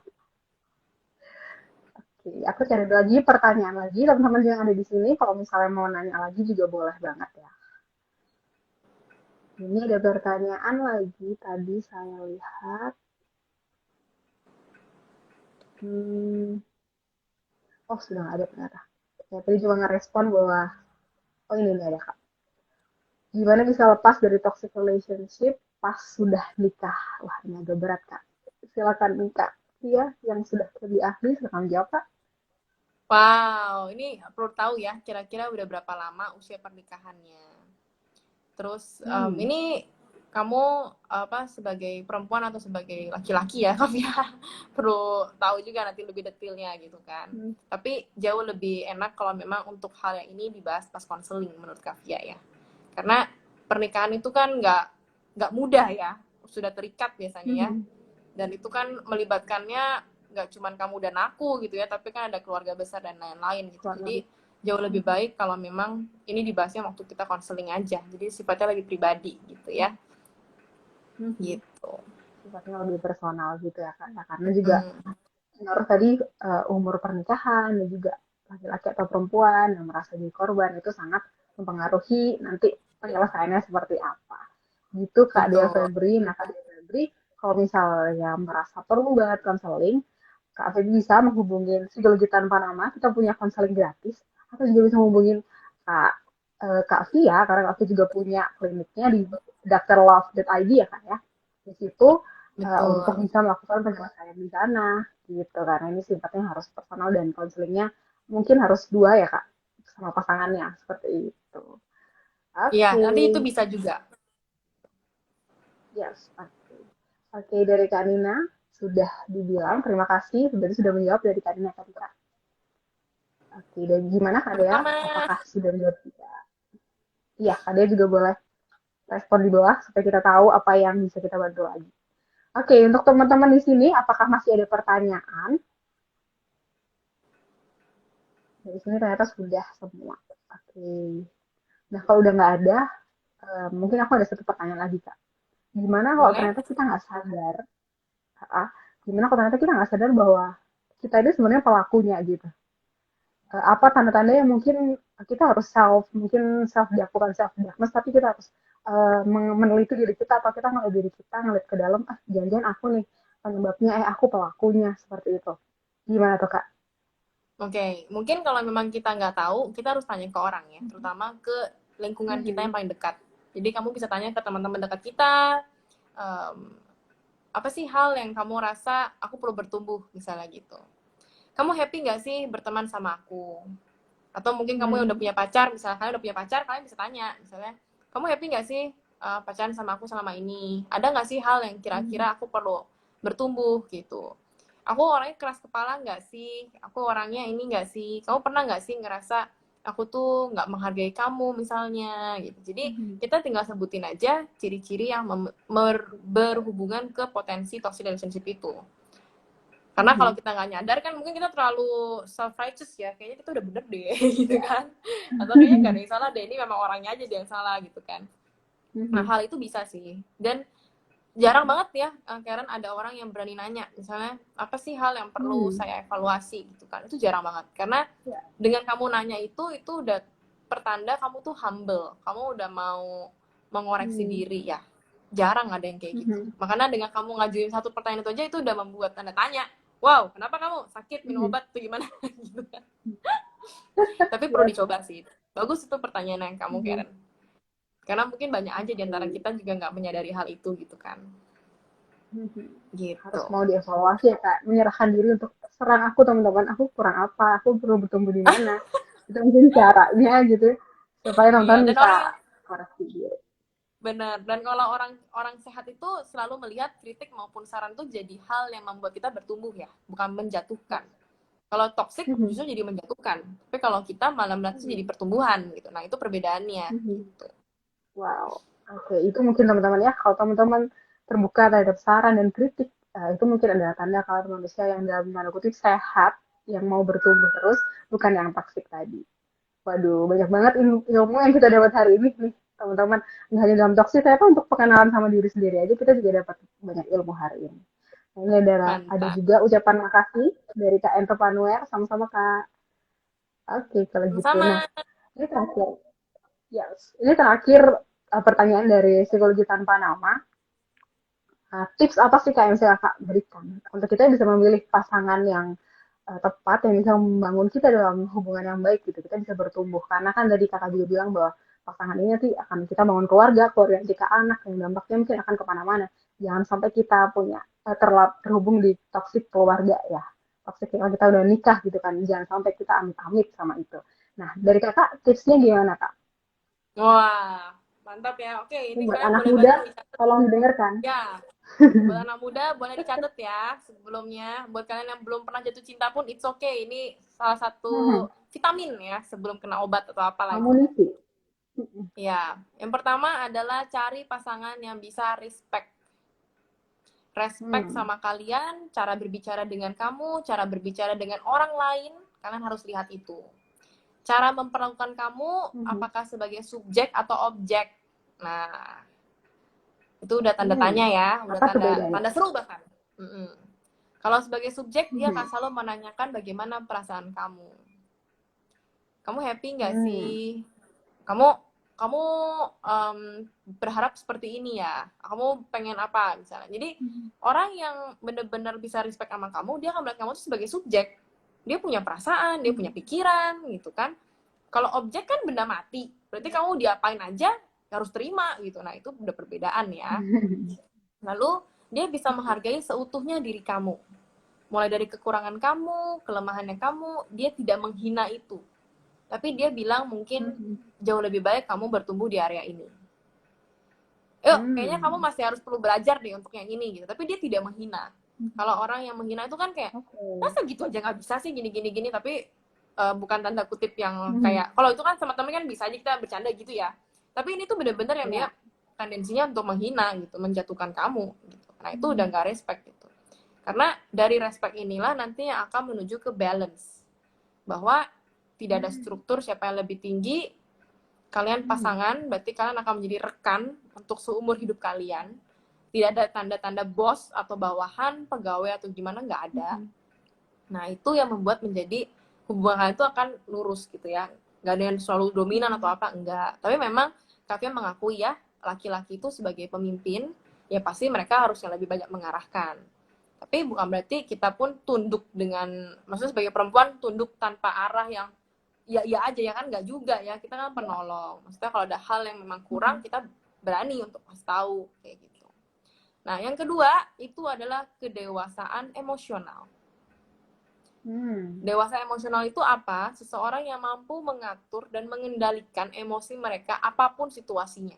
Oke, aku cari lagi pertanyaan lagi. Teman-teman yang ada di sini, kalau misalnya mau nanya lagi juga boleh banget ya. Ini ada pertanyaan lagi. Tadi saya lihat. Oh, sudah nggak ada ternyata. Saya tadi cuma ngerespon bahwa, oh ini nih ada Kak. Gimana bisa lepas dari toxic relationship pas sudah nikah? Wah, ini agak berat Kak. Silakan nih Kak. Iya, yang sudah lebih ahli, silakan jawab Kak. Wow, ini perlu tahu ya, kira-kira udah berapa lama usia pernikahannya. Terus ini kamu apa sebagai perempuan atau sebagai laki-laki ya, Kavia, perlu tahu juga nanti lebih detailnya gitu kan. Tapi jauh lebih enak kalau memang untuk hal yang ini dibahas pas konseling menurut Kavia ya. Karena pernikahan itu kan nggak mudah ya, sudah terikat biasanya ya. Dan itu kan melibatkannya nggak cuman kamu dan aku gitu ya, tapi kan ada keluarga besar dan lain-lain gitu. Jadi jauh lebih baik kalau memang ini dibahasnya waktu kita konseling aja. Jadi sifatnya lebih pribadi gitu ya. Gitu. Sifatnya lebih personal gitu ya Kak. Karena juga menurut tadi umur pernikahan dan juga laki-laki atau perempuan yang merasa jadi korban itu sangat mempengaruhi nanti penyelesaiannya seperti apa. Gitu Kak Dea Febri. Nah Kak Dea Febri, kalau misalnya merasa perlu banget konseling, Kak Feby bisa menghubungin psikologi tanpa nama, kita punya konseling gratis, atau juga bisa menghubungin Kak, Kak Via, karena Kak Via juga punya kliniknya di drlove.id ya Kak ya. Di situ untuk Betul. bisa melakukan penyelesaian di sana, gitu. Karena ini sifatnya harus personal dan konselingnya mungkin harus dua ya Kak, sama pasangannya, seperti itu. Iya, Oke, nanti itu bisa juga. yes, oke. Oke, dari Kak Nina, sudah dibilang, terima kasih, berarti sudah menjawab dari Kak Nina tadi Kak. Oke, dan gimana Kak Dea? Sama-sama. Apakah sudah menjawab juga? Iya, Kak Dea juga boleh respon di bawah supaya kita tahu apa yang bisa kita bantu lagi. Oke, untuk teman-teman di sini, apakah masih ada pertanyaan? Dari sini ternyata sudah semua. Oke. Nah, kalau udah nggak ada, mungkin aku ada satu pertanyaan lagi, Kak. Gimana kalau Boleh? ternyata kita nggak sadar, gimana kalau ternyata kita nggak sadar bahwa kita ini sebenarnya pelakunya gitu? Apa tanda-tanda yang mungkin kita harus mungkin bukan self diagnose, tapi kita harus meneliti diri kita atau kita ngeliat diri kita ngeliat ke dalam, jangan-jangan aku nih penyebabnya, aku pelakunya seperti itu. Gimana tuh Kak? Oke, mungkin kalau memang kita nggak tahu, kita harus tanya ke orang ya, terutama ke lingkungan kita yang Mhm. paling dekat. Jadi kamu bisa tanya ke teman-teman dekat kita, em, apa sih hal yang kamu rasa aku perlu bertumbuh, misalnya gitu. Kamu happy nggak sih berteman sama aku? Atau mungkin kamu yang udah Mhm. punya pacar, misalnya kalian udah punya pacar, kalian bisa tanya, misalnya, kamu happy nggak sih pacaran sama aku selama ini? Ada nggak sih hal yang Mhm. kira-kira aku perlu bertumbuh gitu? Aku orangnya keras kepala nggak sih? Aku orangnya ini nggak sih? Kamu pernah nggak sih ngerasa aku tuh nggak menghargai kamu misalnya gitu. Jadi Mhm. kita tinggal sebutin aja ciri-ciri yang berhubungan ke potensi toxic relationship itu. Karena kalau Mhm. kita nggak nyadar kan mungkin kita terlalu self righteous ya, kayaknya kita udah bener deh gitu Ya. kan, atau kayaknya nggak ada yang salah deh, ini memang orangnya aja dia yang salah gitu kan. Nah Mhm. hal itu bisa sih, dan jarang banget ya Karen ada orang yang berani nanya misalnya apa sih hal yang perlu Mhm. saya evaluasi gitu kan, itu jarang banget karena Ya. dengan kamu nanya itu udah pertanda kamu tuh humble, kamu udah mau mengoreksi Mhm. diri ya. Jarang ada yang kayak gitu, Mhm. makanya dengan kamu ngajuin satu pertanyaan itu aja itu udah membuat tanda tanya, wow kenapa kamu sakit minum Mhm. obat tuh gimana gitu kan. Tapi perlu Yes. dicoba sih, bagus itu pertanyaan yang kamu Mhm. Karen, karena mungkin banyak aja di antara Oke. kita juga nggak menyadari hal itu gitu kan. Mhm. Gitu. Harus mau dievaluasi ya Kak, menyerahkan diri untuk serang aku teman-teman, aku kurang apa, aku perlu bertumbuh di mana, itu mungkin caranya gitu, supaya Iya, teman-teman dan bisa orang yang koreksi diri. benar, dan kalau orang orang sehat itu selalu melihat kritik maupun saran itu jadi hal yang membuat kita bertumbuh ya, bukan menjatuhkan. Kalau toxic Mhm. justru jadi menjatuhkan, tapi kalau kita malah melihat itu jadi Mhm. pertumbuhan gitu. Nah itu perbedaannya Mhm. gitu. Wow, oke, itu mungkin teman-teman ya, kalau teman-teman terbuka terhadap saran dan kritik, itu mungkin adalah tanda kalau manusia yang dalam tanda kutip sehat, yang mau bertumbuh terus, bukan yang toksik tadi. Waduh, banyak banget ilmu yang kita dapat hari ini nih, teman-teman. Nggak hanya dalam toksik, ternyata untuk pengenalan sama diri sendiri aja kita juga dapat banyak ilmu hari ini. Nah, ini ada Mantap. juga ucapan makasih dari Kak Ento Panwer, sama-sama Kak. Oke, kalau gitu. Nah, Sama. ini terakhir. Yes. Ini terakhir pertanyaan dari psikologi tanpa nama. Tips apa sih Kak yang bisa Kakak berikan untuk kita bisa memilih pasangan yang tepat yang bisa membangun kita dalam hubungan yang baik gitu. Kita bisa bertumbuh karena kan tadi Kakak juga bilang bahwa pasangan ini nanti akan kita bangun keluarga, keluarga kita anak yang dampaknya mungkin akan kemana-mana. Jangan sampai kita punya terhubung di toksik keluarga ya. Toksik kalau kita udah nikah gitu kan. Jangan sampai kita amit-amit sama itu. Nah, dari Kakak tipsnya gimana Kak? Wah, mantap ya. Oke, Ini ini buat kalian anak boleh muda, banget dicatat. tolong didengarkan. Ya, buat anak muda boleh dicatat ya sebelumnya. Buat kalian yang belum pernah jatuh cinta pun it's okay. Ini salah satu vitamin ya sebelum kena obat atau apa lagi. Amunisi. Ya, yang pertama adalah cari pasangan yang bisa respect. Respect Hmm. sama kalian, cara berbicara dengan kamu, cara berbicara dengan orang lain, kalian harus lihat itu. Cara memperlakukan kamu, Mhm. apakah sebagai subjek atau objek. Nah, itu udah tanda Hmm. tanya ya, udah Apa tanda perbedaannya? tanda seru bahkan. Mm-mm. Kalau sebagai subjek, dia akan Mhm. selalu menanyakan bagaimana perasaan kamu. Kamu happy nggak Hmm. sih? Kamu kamu berharap seperti ini ya, kamu pengen apa misalnya. Jadi orang yang benar-benar bisa respect sama kamu, dia akan melihat kamu tuh sebagai subjek. Dia punya perasaan, dia punya pikiran gitu kan. Kalau objek kan benda mati, berarti kamu diapain aja harus terima gitu. Nah itu udah perbedaan ya. Lalu dia bisa menghargai seutuhnya diri kamu. Mulai dari kekurangan kamu, kelemahannya kamu, dia tidak menghina itu. Tapi dia bilang mungkin jauh lebih baik kamu bertumbuh di area ini. Kayaknya kamu masih harus perlu belajar deh untuk yang ini gitu. Tapi dia tidak menghina. Kalau orang yang menghina itu kan kayak, masa gitu aja nggak bisa sih gini. Tapi bukan tanda kutip yang kayak, kalau itu kan sama temen kan bisa aja kita bercanda gitu ya. Tapi ini tuh bener-bener yang dia tendensinya untuk menghina gitu, menjatuhkan kamu gitu. Nah itu udah nggak respect gitu. Karena dari respect inilah nantinya akan menuju ke balance. Bahwa tidak ada struktur siapa yang lebih tinggi, kalian pasangan, berarti kalian akan menjadi rekan untuk seumur hidup kalian. Tidak ada tanda-tanda bos atau bawahan, pegawai atau gimana, nggak ada. Nah itu yang membuat menjadi hubungan kalian itu akan lurus gitu ya. Nggak ada yang selalu dominan atau apa, enggak. Tapi memang Kavia mengakui ya, laki-laki itu sebagai pemimpin, ya pasti mereka harus yang lebih banyak mengarahkan. Tapi bukan berarti kita pun tunduk dengan, maksudnya sebagai perempuan tunduk tanpa arah yang ya aja ya kan, nggak juga ya, kita kan penolong. Maksudnya kalau ada hal yang memang kurang, kita berani untuk kasih tahu kayak gitu. Nah yang kedua itu adalah kedewasaan emosional. Dewasa emosional itu apa? Seseorang yang mampu mengatur dan mengendalikan emosi mereka apapun situasinya.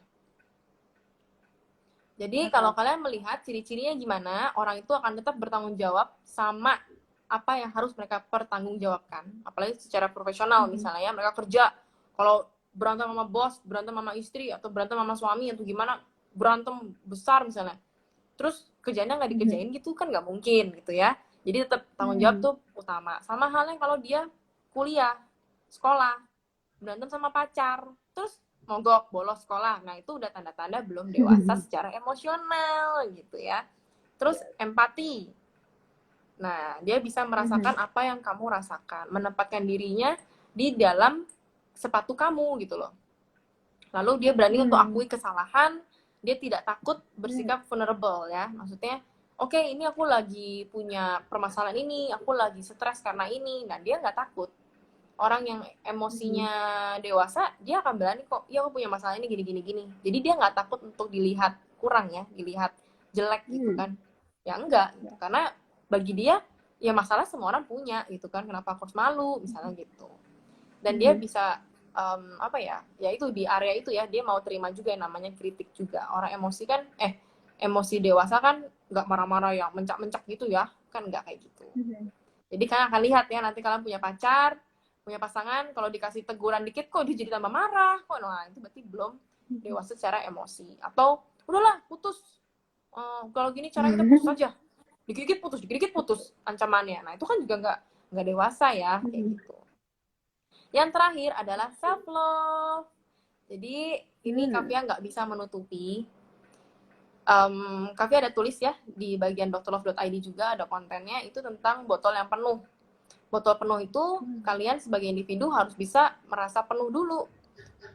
Jadi kalau kalian melihat ciri-cirinya gimana, orang itu akan tetap bertanggung jawab sama apa yang harus mereka pertanggungjawabkan. Apalagi secara profesional misalnya ya, mereka kerja, kalau berantem sama bos, berantem sama istri, atau berantem sama suami, atau gimana, berantem besar misalnya. Terus kerjanya nggak dikerjain gitu kan nggak mungkin gitu ya. Jadi tetap tanggung jawab tuh utama. Sama halnya kalau dia kuliah, sekolah, berantem sama pacar, terus mogok, bolos sekolah. Nah, itu udah tanda-tanda belum dewasa secara emosional gitu ya. Terus empati. Nah, dia bisa merasakan apa yang kamu rasakan, menempatkan dirinya di dalam sepatu kamu gitu loh. Lalu dia berani untuk akui kesalahan, dia tidak takut bersikap vulnerable ya. Maksudnya, oke, ini aku lagi punya permasalahan ini, aku lagi stres karena ini. Nah, dia nggak takut. Orang yang emosinya dewasa, dia akan berani kok, iya aku punya masalah ini gini. Jadi dia nggak takut untuk dilihat kurang ya, dilihat jelek gitu kan. Ya enggak, gitu. Karena bagi dia, ya masalah semua orang punya gitu kan, kenapa aku harus malu, misalnya gitu. Dan dia bisa, apa ya itu di area itu ya, dia mau terima juga yang namanya kritik juga. Orang emosi kan, emosi dewasa kan nggak marah-marah yang mencak-mencak gitu ya, kan nggak kayak gitu. Jadi kalian akan lihat ya, nanti kalian punya pacar, punya pasangan, kalau dikasih teguran dikit kok dia jadi tambah marah kok, nah itu berarti belum dewasa secara emosi. Atau udahlah putus, kalau gini caranya kita putus aja, dikit-dikit putus ancamannya. Nah itu kan juga nggak dewasa ya kayak gitu. Yang terakhir adalah self love. Jadi ini Kavia nggak bisa menutupi. Kavia ada tulis ya di bagian drlove.id juga ada kontennya, itu tentang botol yang penuh. Botol penuh itu kalian sebagai individu harus bisa merasa penuh dulu.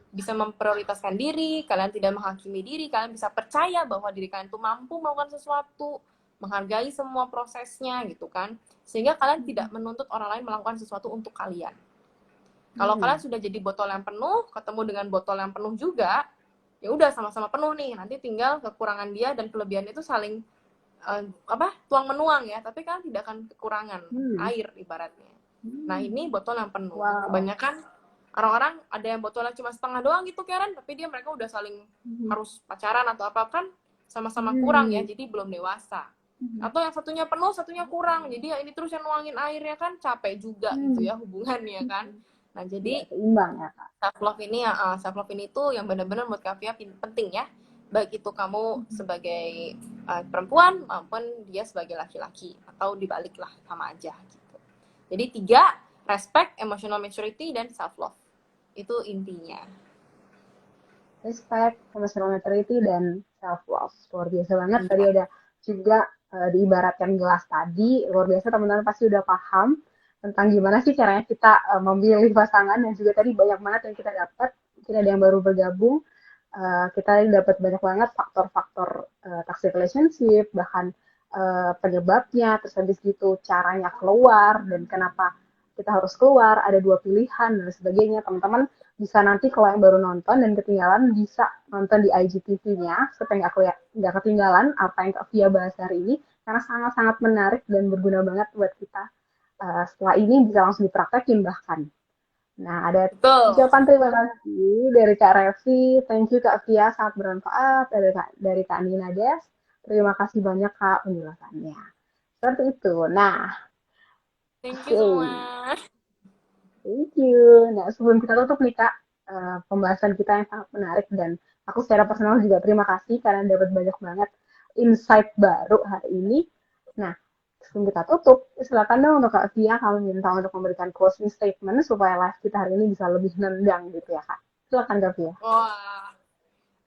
Bisa memprioritaskan diri, kalian tidak menghakimi diri, kalian bisa percaya bahwa diri kalian itu mampu melakukan sesuatu, menghargai semua prosesnya gitu kan. Sehingga kalian tidak menuntut orang lain melakukan sesuatu untuk kalian. Kalau kalian sudah jadi botol yang penuh, ketemu dengan botol yang penuh juga, ya udah sama-sama penuh nih. Nanti tinggal kekurangan dia dan kelebihan itu saling tuang menuang ya, tapi kan tidak akan kekurangan air ibaratnya. Nah ini botol yang penuh. Kebanyakan orang-orang ada yang botolnya cuma setengah doang gitu Karen, tapi mereka udah saling harus pacaran atau apa kan sama-sama kurang ya, jadi belum dewasa. Atau yang satunya penuh, satunya kurang, jadi ya ini terus yang nuangin airnya kan capek juga gitu ya hubungannya kan. Nah jadi seimbang ya Kak. Self love ini tuh yang benar-benar menurut Kavia penting ya, baik itu kamu sebagai perempuan maupun dia sebagai laki-laki, atau dibalik lah sama aja gitu. Jadi 3, respect, emotional maturity, dan self love. Itu intinya. Respect, emotional maturity, dan self love. Luar biasa banget. Tadi ada juga diibaratkan gelas tadi. Luar biasa, teman-teman pasti udah paham tentang gimana sih caranya kita memilih pasangan, dan juga tadi banyak banget yang kita dapat mungkin ada yang baru bergabung, kita dapat banyak banget faktor-faktor toxic relationship, bahkan penyebabnya, terus habis gitu caranya keluar dan kenapa kita harus keluar, ada dua pilihan dan sebagainya. Teman-teman bisa nanti kalau yang baru nonton dan ketinggalan bisa nonton di IGTV-nya supaya nggak ketinggalan apa yang Kak Via bahas hari ini karena sangat-sangat menarik dan berguna banget buat kita. Setelah ini bisa langsung dipraktekin bahkan. Nah, ada Betul. ucapan terima kasih dari Kak Revi. Thank you Kak Via, sangat bermanfaat. Dari Kak Nina Des. Terima kasih banyak Kak penjelasannya. Seperti itu. Nah, Thank you oke. semua. Thank you. Nah, sebelum kita tutup nih Kak, pembahasan kita yang sangat menarik dan aku secara personal juga terima kasih karena dapat banyak banget insight baru hari ini. Nah, sebelum kita tutup, silakan dong untuk Kak Via, kami minta untuk memberikan closing statement supaya live kita hari ini bisa lebih nendang gitu ya Kak. Silakan Kak Via. Wah,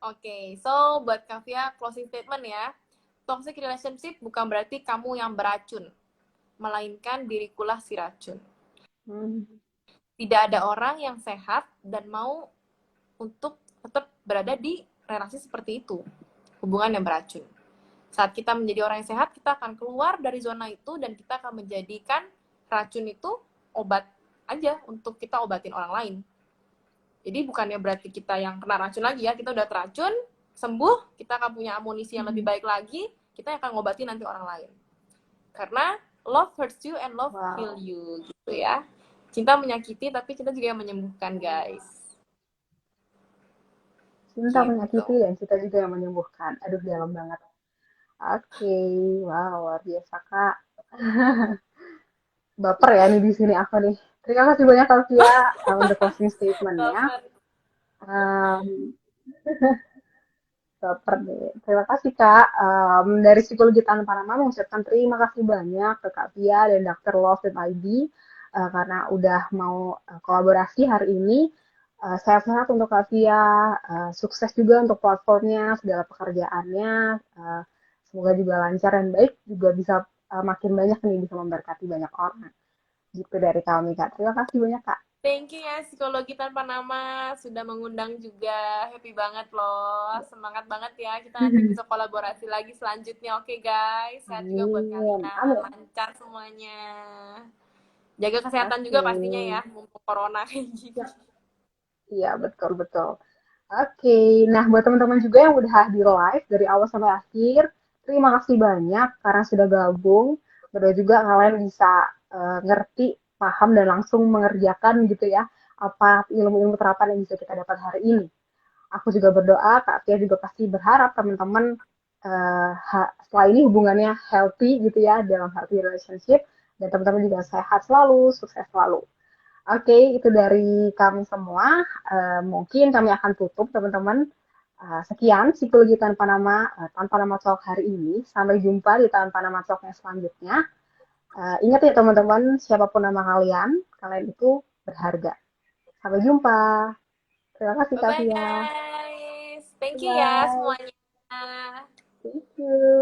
oke. So, buat Kavia, closing statement ya. Toxic relationship bukan berarti kamu yang beracun, melainkan dirikulah si racun. Hmm. Tidak ada orang yang sehat dan mau untuk tetap berada di relasi seperti itu, hubungan yang beracun. Saat kita menjadi orang yang sehat, kita akan keluar dari zona itu dan kita akan menjadikan racun itu obat aja untuk kita obatin orang lain. Jadi bukannya berarti kita yang kena racun lagi ya, kita udah teracun, sembuh, kita akan punya amunisi yang lebih baik lagi, kita akan ngobatin nanti orang lain. Karena love hurts you and love heal Wow. you gitu ya. Cinta menyakiti tapi cinta juga yang menyembuhkan, guys. Cinta Gitu. menyakiti dan cinta juga yang menyembuhkan. Aduh, dalam banget. Oke, wow, luar biasa Kak. Baper ya nih di sini aku nih. Terima kasih banyak Kak Via untuk closing statement-nya. Baper. Um, Baper nih. Terima kasih Kak. Dari Psikologi Tanpa Nama mengucapkan terima kasih banyak ke Kak Via dan Dr. Love dan ID karena udah mau kolaborasi hari ini. Sehat-sehat untuk Kak Via, sukses juga untuk platformnya, segala pekerjaannya. Semoga juga lancar dan baik, juga bisa makin banyak nih bisa memberkati banyak orang. Gitu dari kami Kak. Terima kasih banyak Kak. Thank you ya Psikologi Tanpa Nama sudah mengundang juga. Happy banget loh. Semangat banget ya. Kita nanti bisa kolaborasi lagi selanjutnya. Oke guys. Sehat juga buat Amin. kalian. Amin. Lancar semuanya. Jaga kesehatan juga Oke. pastinya ya. Mumpung corona kayak gini. Ya, iya, betul-betul. Oke, nah buat teman-teman juga yang udah hadir live dari awal sampai akhir, terima kasih banyak karena sudah gabung. Berdoa juga kalian bisa ngerti, paham, dan langsung mengerjakan gitu ya, apa ilmu-ilmu terapan yang bisa kita dapat hari ini. Aku juga berdoa, Kak Tia juga pasti berharap teman-teman setelah ini hubungannya healthy gitu ya, dalam healthy relationship, dan teman-teman juga sehat selalu, sukses selalu. Oke, itu dari kami semua. Mungkin kami akan tutup, teman-teman. Sekian Psikologi Tanpa Nama, Tanpa Nama Talk hari ini. Sampai jumpa di Tanpa Nama Talk yang selanjutnya. Ingat ya teman-teman, siapapun nama kalian, kalian itu berharga. Sampai jumpa. Terima kasih Kak Bye-bye Fia. guys. Thank you ya Bye. semuanya. Thank you.